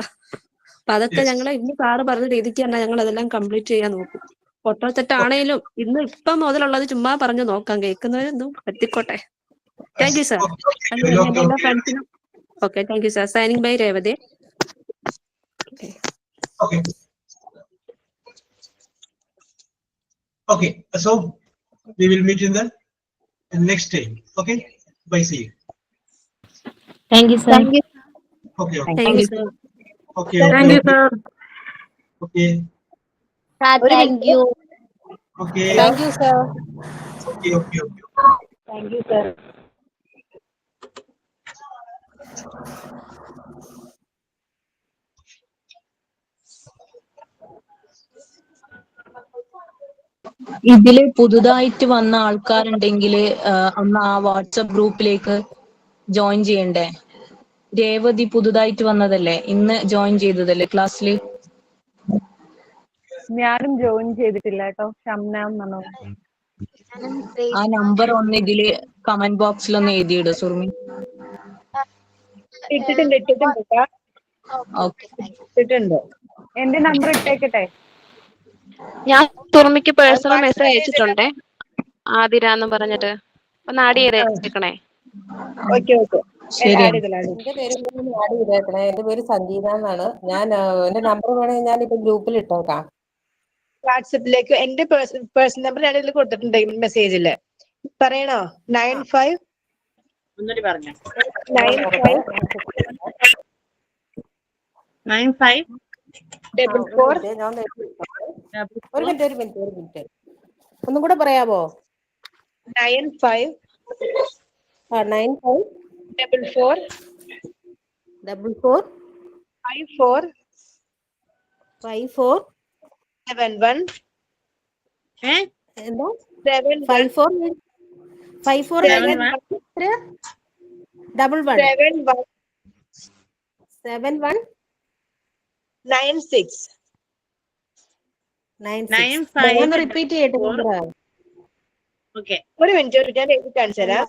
അപ്പൊ അതൊക്കെ ഞങ്ങൾ ഇന്ന് സാറ് പറഞ്ഞ രീതിക്ക് തന്നെ ഞങ്ങൾ അതെല്ലാം കംപ്ലീറ്റ് ചെയ്യാൻ നോക്കും. പൊട്ടത്തെറ്റാണേലും ഇപ്പം മുതലുള്ളത് ചുമ്മാ പറഞ്ഞു നോക്കാം, കേൾക്കുന്നവരൊന്നും എത്തിക്കോട്ടെ. Thank you sir. എല്ലാ ഫ്രണ്ട്സിനും okay. Thank you sir. Signing bye Revathi. Okay, so we will meet in the next day. Okay, bye. See you. Thank you, sir. Okay. Thank you, sir. Okay. Thank you, sir. Okay. Thank you. Okay. Thank you, sir. Okay. Thank you, sir. ഇതില് പുതുതായിട്ട് വന്ന ആൾക്കാരുണ്ടെങ്കിൽ ഒന്ന് ആ WhatsApp ഗ്രൂപ്പിലേക്ക് join ചെയ്യണ്ടേ. രേവതി പുതുതായിട്ട് വന്നതല്ലേ, ഇന്ന് ജോയിൻ ചെയ്തതല്ലേ ക്ലാസ്സിൽ? ഞാനും ജോയിൻ ചെയ്തിട്ടില്ല കേട്ടോ. ഷംന എന്നാണോ? ആ നമ്പർ ഒന്ന് ഇതില് കമന്റ് ബോക്സിൽ ഒന്ന് എഴുതിയിടും സുർമി. ഇട്ടിട്ടുണ്ട് കേട്ടോ. ഓക്കെ. ഇട്ടിട്ടുണ്ട്. എന്റെ നമ്പർ ഇട്ടേക്കട്ടെ. ഞാൻ തുറമിക്ക് പേഴ്സണൽ മെസ്സേജ് അയച്ചിട്ടുണ്ടേ, ആതിര എന്ന് പറഞ്ഞിട്ട്. ഒന്ന് ആഡ് ചെയ്തേക്കണേ. Okay okay. എന്റെ പേര് ആഡ് ചെയ്തേക്കണേ. എന്റെ പേര് സംഗീത എന്നാണ്. ഞാൻ എന്റെ നമ്പർ വേണമെങ്കിൽ ഞാൻ ഇപ്പൊ ഗ്രൂപ്പിൽ ഇട്ടേക്കാം. വാട്സപ്പിലേക്ക് എന്റെ പേഴ്സണൽ നമ്പർ ഞാൻ ഇതിൽ കൊടുത്തിട്ടുണ്ട് മെസ്സേജില്. പറയണോ? 95 ഒന്നുകൂടി പറഞ്ഞു. 95 95 ഒരു മിനിറ്റ് ഒന്നും കൂടെ പറയാമോ? 95 95 44 44 54 54 71 എന്താ 54 54 71 96 ഒന്ന് റിപ്പീറ്റ് ചെയ്യട്ടെ. ഒരു മിനിറ്റ് ഞാൻ എഴുതി കാണിച്ചു തരാം.